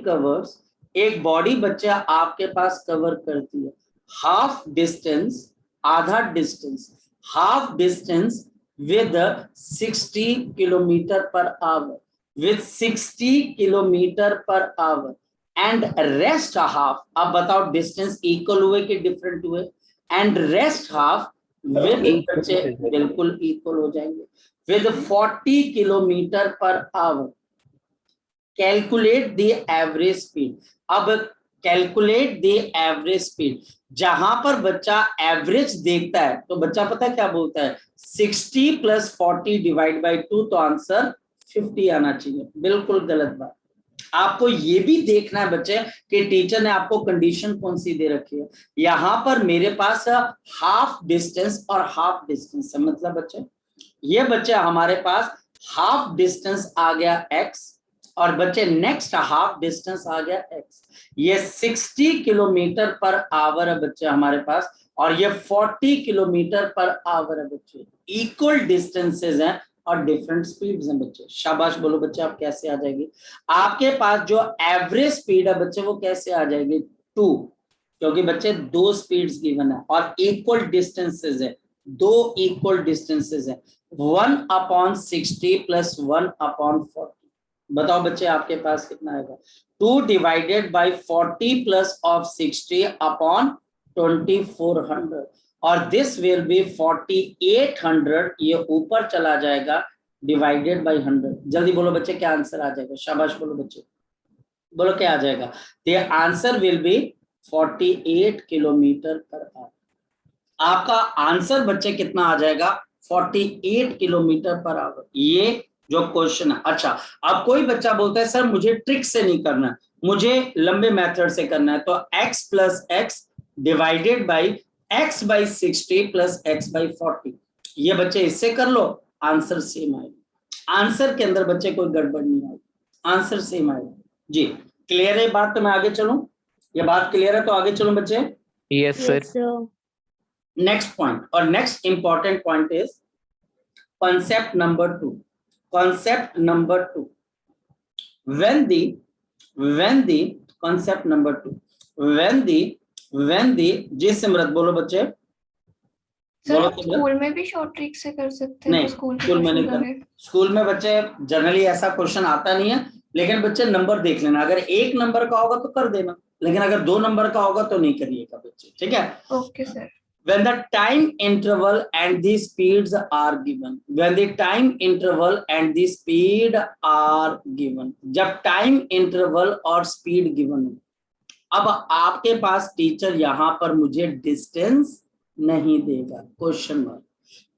कवर्स, एक बॉडी बच्चा आपके पास कवर करती है हाफ डिस्टेंस, आधा distance, half distance with 60 kilometre per hour, with 60 kilometre per hour and rest half. अब बताओ डिस्टेंस इक्वल हुए कि डिफरेंट हुए, एंड रेस्ट हाफ विद बच्चे बिल्कुल इक्वल हो जाएंगे, with 40 kilometre per hour. Calculate the average speed. अब कैलकुलेट द एवरेज स्पीड, जहां पर बच्चा एवरेज देखता है तो बच्चा पता है क्या बोलता है, 60 प्लस 40 डिवाइड बाई 2, तो आंसर 50 आना चाहिए। बिल्कुल गलत बात। आपको ये भी देखना है बच्चे कि टीचर ने आपको कंडीशन कौन सी दे रखी है। यहां पर मेरे पास हाफ डिस्टेंस और हाफ डिस्टेंस है, मतलब बच्चे ये बच्चे हमारे पास हाफ डिस्टेंस आ गया x और बच्चे नेक्स्ट हाफ डिस्टेंस आ गया x। ये 60 किलोमीटर पर आवर है बच्चे हमारे पास, और ये 40 किलोमीटर पर आवर है बच्चे। इक्वल डिस्टेंसेस हैं और डिफरेंट स्पीड्स हैं बच्चे। शाबाश बोलो बच्चे, आप कैसे आ जाएगी, आपके पास जो एवरेज स्पीड है बच्चे वो कैसे आ जाएगी, 2, क्योंकि बच्चे 2 स्पीड्स गिवन है और इक्वल डिस्टेंसेस है, 2 इक्वल डिस्टेंसेस है, 1/60 प्लस 1/40। बताओ बच्चे आपके पास कितना आएगा? 2 divided by 40 plus of 60 upon 2400 और दिस विल बी 4800। ये ऊपर चला जाएगा डिवाइडेड बाई 100। जल्दी बोलो बच्चे क्या आंसर आ जाएगा? शाबाश बोलो बच्चे, बोलो क्या आ जाएगा? The answer will be 48 kilometre per hour. आपका आंसर बच्चे कितना आ जाएगा? 48 किलोमीटर पर आवर। ये जो क्वेश्चन है। अच्छा, अब कोई बच्चा बोलता है सर मुझे ट्रिक से नहीं करना, मुझे लंबे मेथड से करना है, तो x plus x divided by x by 60 plus x by 40। ये बच्चे इससे कर लो, आंसर सेम आएगा। आंसर के अंदर बच्चे कोई गड़बड़ नहीं आएगी, आंसर सेम आएगा। जी क्लियर है बात? तो मैं आगे चलूं? ये बात क्लियर है तो आगे चलूं बच्चे? Yes, sir. नेक्स्ट पॉइंट, और next important point is concept number 2. Concept number 2. When the concept number 2. When the जी सिमरत बोलो बच्चे। सर आप स्कूल में भी शॉर्ट ट्रिक से कर सकते हैं? नहीं, स्कूल में नहीं कर। स्कूल में बच्चे जनरली ऐसा क्वेश्चन आता नहीं है, लेकिन बच्चे नंबर देख लेना, अगर 1 नंबर का होगा तो कर देना, लेकिन अगर 2 नंबर का होगा तो नहीं करिएगा बच्चे, ठीक है? Okay sir. When the time interval and the speeds are given, when the time interval and the speed are given, जब टाइम इंटरवल और स्पीड गिवन हो, अब आपके पास टीचर यहां पर मुझे डिस्टेंस नहीं देगा, क्वेश्चन मार्क।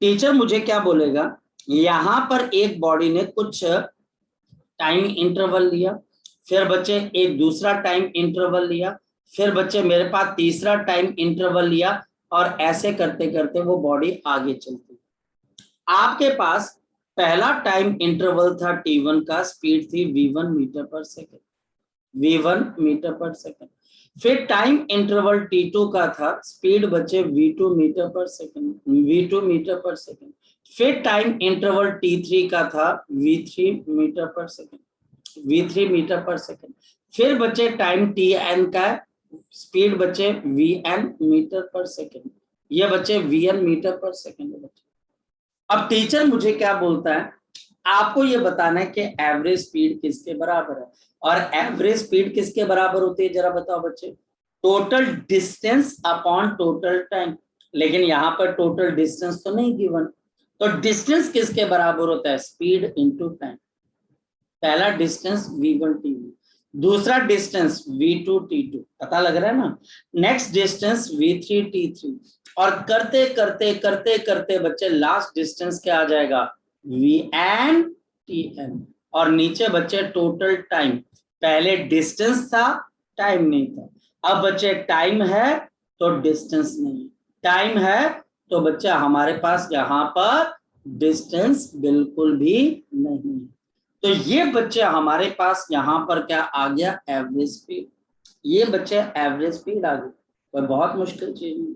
टीचर मुझे क्या बोलेगा? यहां पर एक बॉडी ने कुछ टाइम इंटरवल लिया, फिर बच्चे एक दूसरा टाइम इंटरवल लिया, फिर बच्चे मेरे पास तीसरा टाइम इंटरवल लिया, और ऐसे करते करते वो बॉडी आगे चलती। आपके पास पहला टाइम इंटरवल था t1 का, स्पीड थी v1 मीटर पर सेकंड, v1 मीटर पर सेकंड। फिर टाइम इंटरवल t2 का था, स्पीड बचे v2 मीटर पर सेकंड, v2 मीटर पर सेकंड। फिर टाइम इंटरवल t3 का था, v3 मीटर पर सेकंड, v3 मीटर पर सेकंड। फिर बचे टाइम tn का, स्पीड बचे vn मीटर पर सेकंड, ये बचे vn मीटर पर सेकंड बचे। अब टीचर मुझे क्या बोलता है? आपको ये बताना है कि एवरेज स्पीड किसके बराबर है, और एवरेज स्पीड किसके बराबर होती है जरा बताओ बच्चे? Total distance upon total time. लेकिन यहाँ पर टोटल डिस्टेंस तो नहीं गिवन, तो डिस्टेंस किसके बराबर होता है? Speed into time. पहला डिस्टेंस v1 t1, दूसरा डिस्टेंस v2 t2, पता लग रहा है ना? नेक्स्ट डिस्टेंस v3 t3, और करते करते करते करते बच्चे लास्ट डिस्टेंस क्या आ जाएगा? vn tn। और नीचे बच्चे टोटल टाइम। पहले डिस्टेंस था, टाइम नहीं था, अब बच्चे टाइम है तो डिस्टेंस नहीं, टाइम है तो बच्चे हमारे पास यहाँ पर डिस्टेंस बिल्कुल भी नहीं। तो ये बच्चे हमारे पास यहाँ पर क्या आ गया? Average speed. ये बच्चे एवरेज स्पीड आ गई, कोई बहुत मुश्किल चीज नहीं।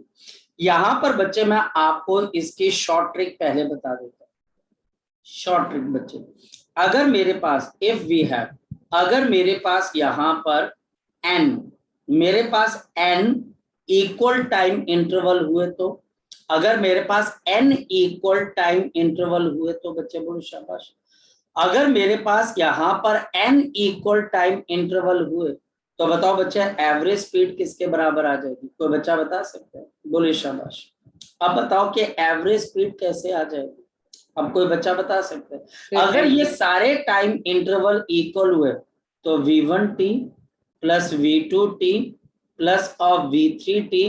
यहाँ पर बच्चे मैं आपको इसकी शॉर्ट ट्रिक पहले बता देता हूँ। शॉर्ट ट्रिक बच्चे, अगर मेरे पास इफ वी हैव, अगर मेरे पास यहाँ पर n, मेरे पास n इक्वल टाइम इंटरवल हुए, तो अगर मेरे पास n इक्वल टाइम इंटरवल हुए तो बच्चे बोलो शाबाश। अगर मेरे पास यहाँ पर n इक्वल टाइम इंटरवल हुए तो बताओ बच्चे एवरेज स्पीड किसके बराबर आ जाएगी? कोई बच्चा बता सकता है? बोलिए शाबाश। अब बताओ कि एवरेज स्पीड कैसे आ जाएगी? अब कोई बच्चा बता सकता है? अगर ये सारे टाइम इंटरवल इक्वल हुए तो v1t plus v2t plus of v3t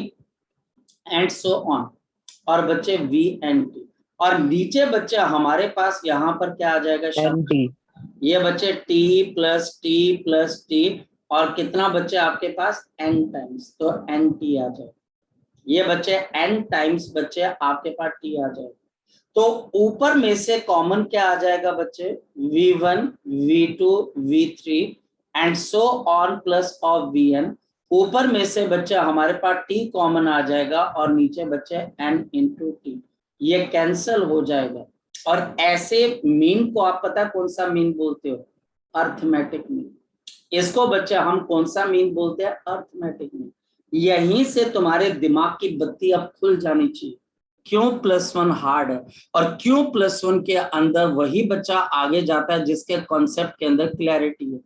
and so on, और बच्चे vnt, और नीचे बच्चे हमारे पास यहाँ पर क्या आ जाएगा? NT। ये बच्चे t प्लस t, और कितना बच्चे आपके पास? n टाइम्स, तो nt आ जाएगा। ये बच्चे n टाइम्स बच्चे आपके पास t आ जाएगा। तो ऊपर में से कॉमन क्या आ जाएगा बच्चे? v1 v2 v3 and so on plus of vn। ऊपर में से बच्चे हमारे पास t कॉमन आ जाएगा, और नीचे बच्चे n इंटू टी, ये कैंसल हो जाएगा। और ऐसे मीन को आप पता है कौन सा मीन बोलते हो? Arithmetic mean. इसको बच्चे हम कौन सा मीन बोलते हैं? Arithmetic mean. यहीं से तुम्हारे दिमाग की बत्ती अब खुल जानी चाहिए। क्यों +1 हार्ड है और क्यों +1 के अंदर वही बच्चा आगे जाता है जिसके कॉन्सेप्ट के अंदर क्लैरिटी है।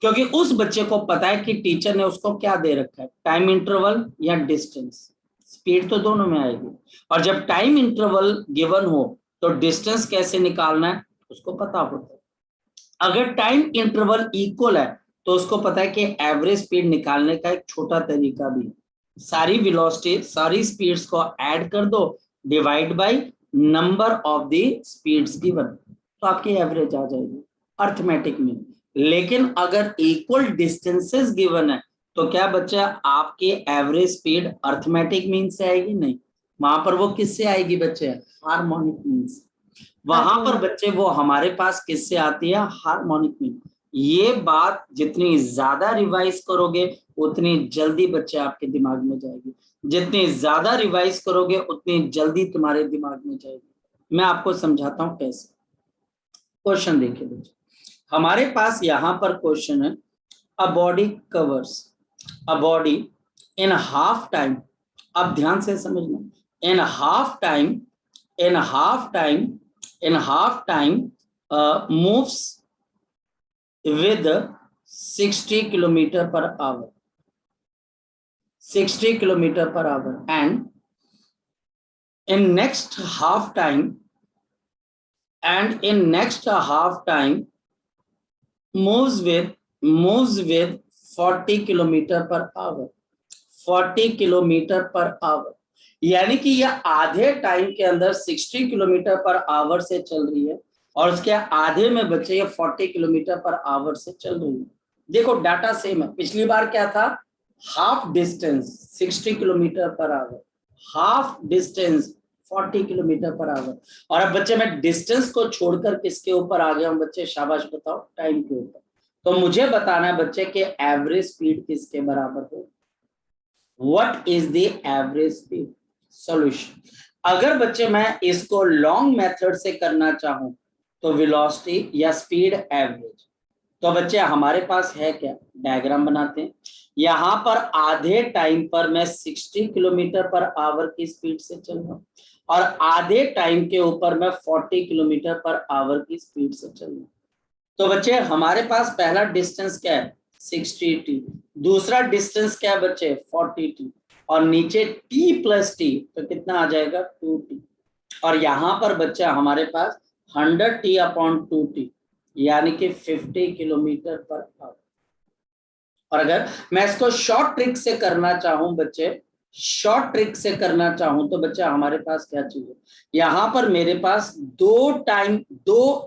क्योंकि उस बच्चे को पता है कि टीचर ने उसको क्या दे रखा है, टाइम इंटरवल या डिस्टेंस। स्पीड तो दोनों में आएगी, और जब टाइम इंटरवल गिवन हो तो डिस्टेंस कैसे निकालना है उसको पता होता है। अगर टाइम इंटरवल इक्वल है तो उसको पता है कि एवरेज स्पीड निकालने का एक छोटा तरीका भी है। सारी वेलोसिटी, सारी स्पीड्स को ऐड कर दो, divide by number of the speeds given, तो आपकी एवरेज आ जाएगी अर्थमेटिक में। लेकिन अगर इक्वल डिस्टेंसेस गिवन है तो क्या बच्चा आपकी एवरेज स्पीड अर्थमेटिक मीन से आएगी? नहीं, वहां पर वो किससे आएगी बच्चे? हार्मोनिक मीन से। वहां पर बच्चे वो हमारे पास किससे आती है? Harmonic mean. ये बात जितनी ज्यादा रिवाइज करोगे उतनी जल्दी बच्चे आपके दिमाग में जाएगी, जितनी ज्यादा रिवाइज करोगे उतनी जल्दी तुम्हारे दिमाग में जाएगी। मैं आपको समझाता हूं कैसे। क्वेश्चन देखिए बच्चे, हमारे पास यहां पर क्वेश्चन है, a body covers a body in half time. अब ध्यान से समझना, in half time, in half time, in half time moves with 60 kilometer per hour, 60 kilometer per hour, and in next half time, and in next half time moves with 40 kilometer per hour, 40 kilometre per hour. यानी कि यह आधे time के अंदर 60 kilometre per hour से चल रही है और उसके आधे में बच्चे ये 40 किलोमीटर पर आवर से चल रही है। देखो डाटा सेम है, पिछली बार क्या था? Half distance 60 kilometre per hour, half distance 40 kilometre per hour. और अब बच्चे मैं डिस्टेंस को छोड़कर किसके ऊपर आ गया हूं बच्चे? शाबाश बताओ, टाइम के ऊपर। तो मुझे बताना है बच्चे कि एवरेज स्पीड किसके बराबर हो? What is the average speed? Solution. अगर बच्चे मैं इसको लॉन्ग मेथड से करना चाहूं तो वेलोसिटी या स्पीड एवरेज, तो बच्चे हमारे पास है क्या? डायग्राम बनाते हैं। यहां पर आधे टाइम पर मैं 60 किलोमीटर पर आवर की स्पीड से चल रहा हूं और आधे टाइम के ऊपर मैं 40 किलोमीटर पर आवर की स्पीड से चल रहा हूं। तो बच्चे हमारे पास पहला डिस्टेंस क्या है? 60t। दूसरा डिस्टेंस क्या है बच्चे? 40t। और नीचे t + t, तो कितना आ जाएगा? 2t। और यहां पर बच्चा हमारे पास 100t/2t यानी कि 50 किलोमीटर पर आवर। और अगर मैं इसको शॉर्ट ट्रिक से करना चाहूं बच्चे, शॉर्ट ट्रिक से करना चाहूं तो बच्चा हमारे पास क्या चाहिए? यहां पर मेरे पास दो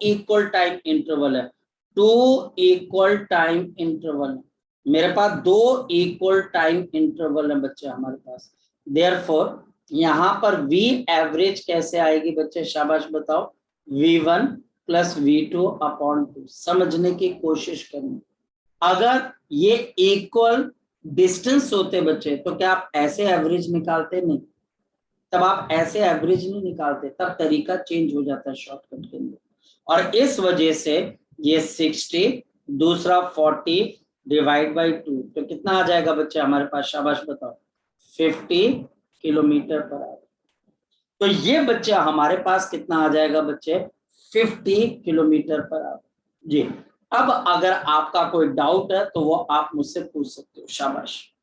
इक्वल टाइम इंटरवल है, 2 इक्वल टाइम इंटरवल। मेरे पास 2 इक्वल टाइम इंटरवल है बच्चे हमारे पास। देयरफॉर यहां पर V एवरेज कैसे आएगी बच्चे? शाबाश बताओ। V1 + V2/2। समझने की कोशिश करनी। अगर ये इक्वल डिस्टेंस होते बच्चे तो क्या आप ऐसे एवरेज निकालते? नहीं, तब आप ऐसे एवरेज नहीं निकालते, तब तरीका चेंज हो जाता है शॉर्टकट के अंदर। और इस वजह से ये 60, दूसरा 40 /2, तो कितना आ जाएगा बच्चे हमारे पास? शाबाश बताओ, 50 किलोमीटर पर आवर। तो ये बच्चे हमारे पास कितना आ जाएगा बच्चे? 50 किलोमीटर पर आवर। जी, अब अगर आपका कोई डाउट है तो वो आप मुझसे पूछ सकते हो। शाबाश।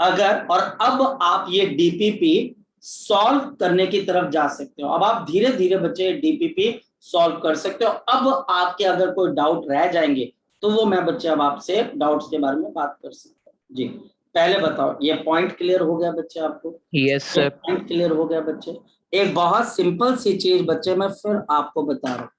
अगर और अब आप ये डीपीपी सॉल्व करने की तरफ जा सकते हो। अब आप धीरे धीरे बच्चे डीपीपी सॉल्व कर सकते हो। अब आपके अगर कोई डाउट रह जाएंगे तो वो मैं बच्चे अब आपसे डाउट्स के बारे में बात कर सकता हूँ। जी, पहले बताओ, ये पॉइंट क्लियर हो गया बच्चे आपको? Yes, sir. पॉइंट क्लियर हो गया बच्चे? एक बहुत सिंपल सी चीज बच्चे मैं फिर आपको बता रहा हूँ।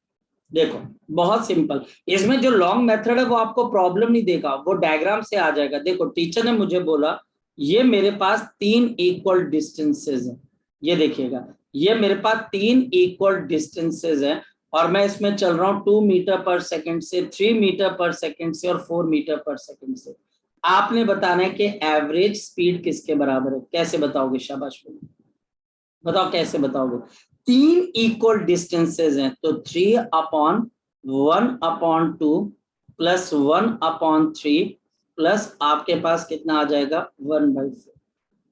देखो बहुत सिंपल, इसमें जो लॉन्ग मेथड है वो आपको प्रॉब्लम नहीं देगा, वो डायग्राम से आ जाएगा। देखो टीचर ने मुझे बोला ये मेरे पास 3 इक्वल डिस्टेंसेस हैं। ये देखिएगा, ये मेरे पास 3 इक्वल डिस्टेंसेस हैं और मैं इसमें चल रहा हूँ 2 मीटर पर सेकंड से, 3 मीटर पर सेकंड से और 4 मीटर पर सेकंड से। आपने बताना है कि एवरेज स्पीड किसके बराबर है। कैसे बताओगे? शाबाश बताओ कैसे बताओगे? 3 इक्वल डिस्टेंसेस हैं तो 3/1/2 + 1/3 प्लस आपके पास कितना आ जाएगा 1/4।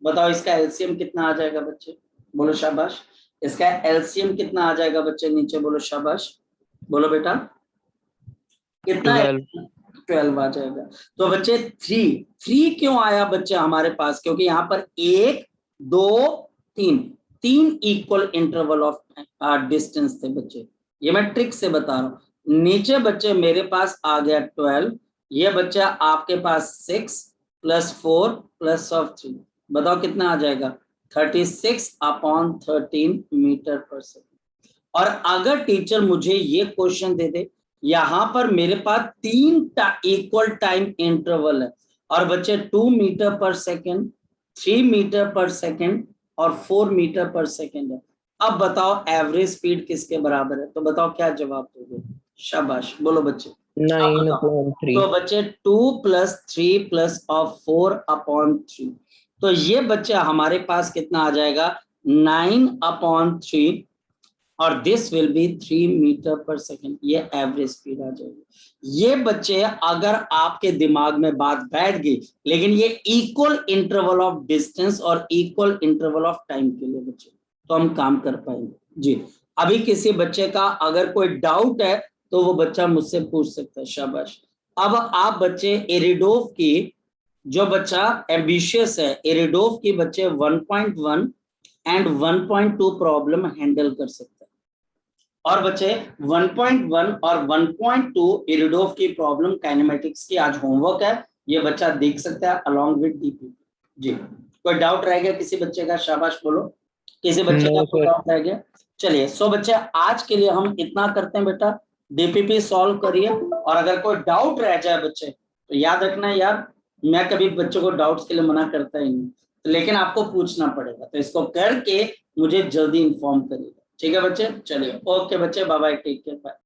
बताओ इसका एलसीएम कितना आ जाएगा बच्चे, बोलो शाबाश। इसका एलसीएम कितना आ जाएगा बच्चे, नीचे बोलो शाबाश, बोलो बेटा कितना है, 12 12 आ जाएगा। तो बच्चे 3 क्यों आया बच्चे हमारे पास, क्योंकि यहाँ पर 1 2 3 इक्वल इंटरवल ऑफ डिस्टेंस थे बच्चे, ये मैं ट्रिक से बता रहा हूँ। नीचे बच्चे मेरे पास आ गया 12, ये बच्चा आपके पास 6 + 4 + 3, बताओ कितना आ जाएगा 36/13 मीटर/सेकंड। और अगर टीचर मुझे ये क्वेश्चन दे दे, यहां पर मेरे पास 3 इक्वल टाइम इंटरवल है और बच्चे 2 मीटर/सेकंड, 3 मीटर/सेकंड और 4 मीटर/सेकंड है, अब बताओ एवरेज स्पीड किसके बराबर है, तो बताओ क्या जवाब दोगे, शाबाश बोलो बच्चे। अब बताओ, 9/3 तो बच्चे 2 + 3 + 4/3, तो ये बच्चे हमारे पास कितना आ जाएगा 9/3 और दिस विल बी 3 मीटर/सेकंड, ये एवरेज स्पीड आ जाएगी। ये बच्चे अगर आपके दिमाग में बात बैठ गई, लेकिन ये इक्वल इंटरवल ऑफ डिस्टेंस और इक्वल इंटरवल ऑफ टाइम के लिए बच्चे, तो हम काम कर पाएंगे जी। अभी किसी बच्चे का अगर कोई डाउट है तो वो बच्चा मुझसे पूछ सकता है, शाबाश। अब आप बच्चे एरिडोफ की, जो बच्चा एम्बिशियस है, एरिडोफ की बच्चे 1.1 एंड 1.2 प्रॉब्लम हैंडल कर सकता है, और बच्चे 1.1 और 1.2 एरिडोफ की प्रॉब्लम काइनेमेटिक्स की आज होमवर्क है, ये बच्चा देख सकता है अलोंग विद डीपीपी जी। कोई डाउट रह गया किसी बच्चे का, शाबाश बोलो, किसी बच्चे No, का कोई sir. डाउट रह गया। चलिए सो बच्चे आज के लिए हम इतना करते हैं बेटा, डीपीपी सॉल्व करिए, और अगर कोई डाउट रह जाए बच्चे तो याद रखना यार, मैं कभी बच्चों को डाउट्स के लिए मना करता ही नहीं, लेकिन आपको पूछना पड़ेगा, तो इसको करके मुझे जल्दी इन्फॉर्म करिएगा, ठीक है बच्चे। चलिए ओके बच्चे, bye bye, take care, bye.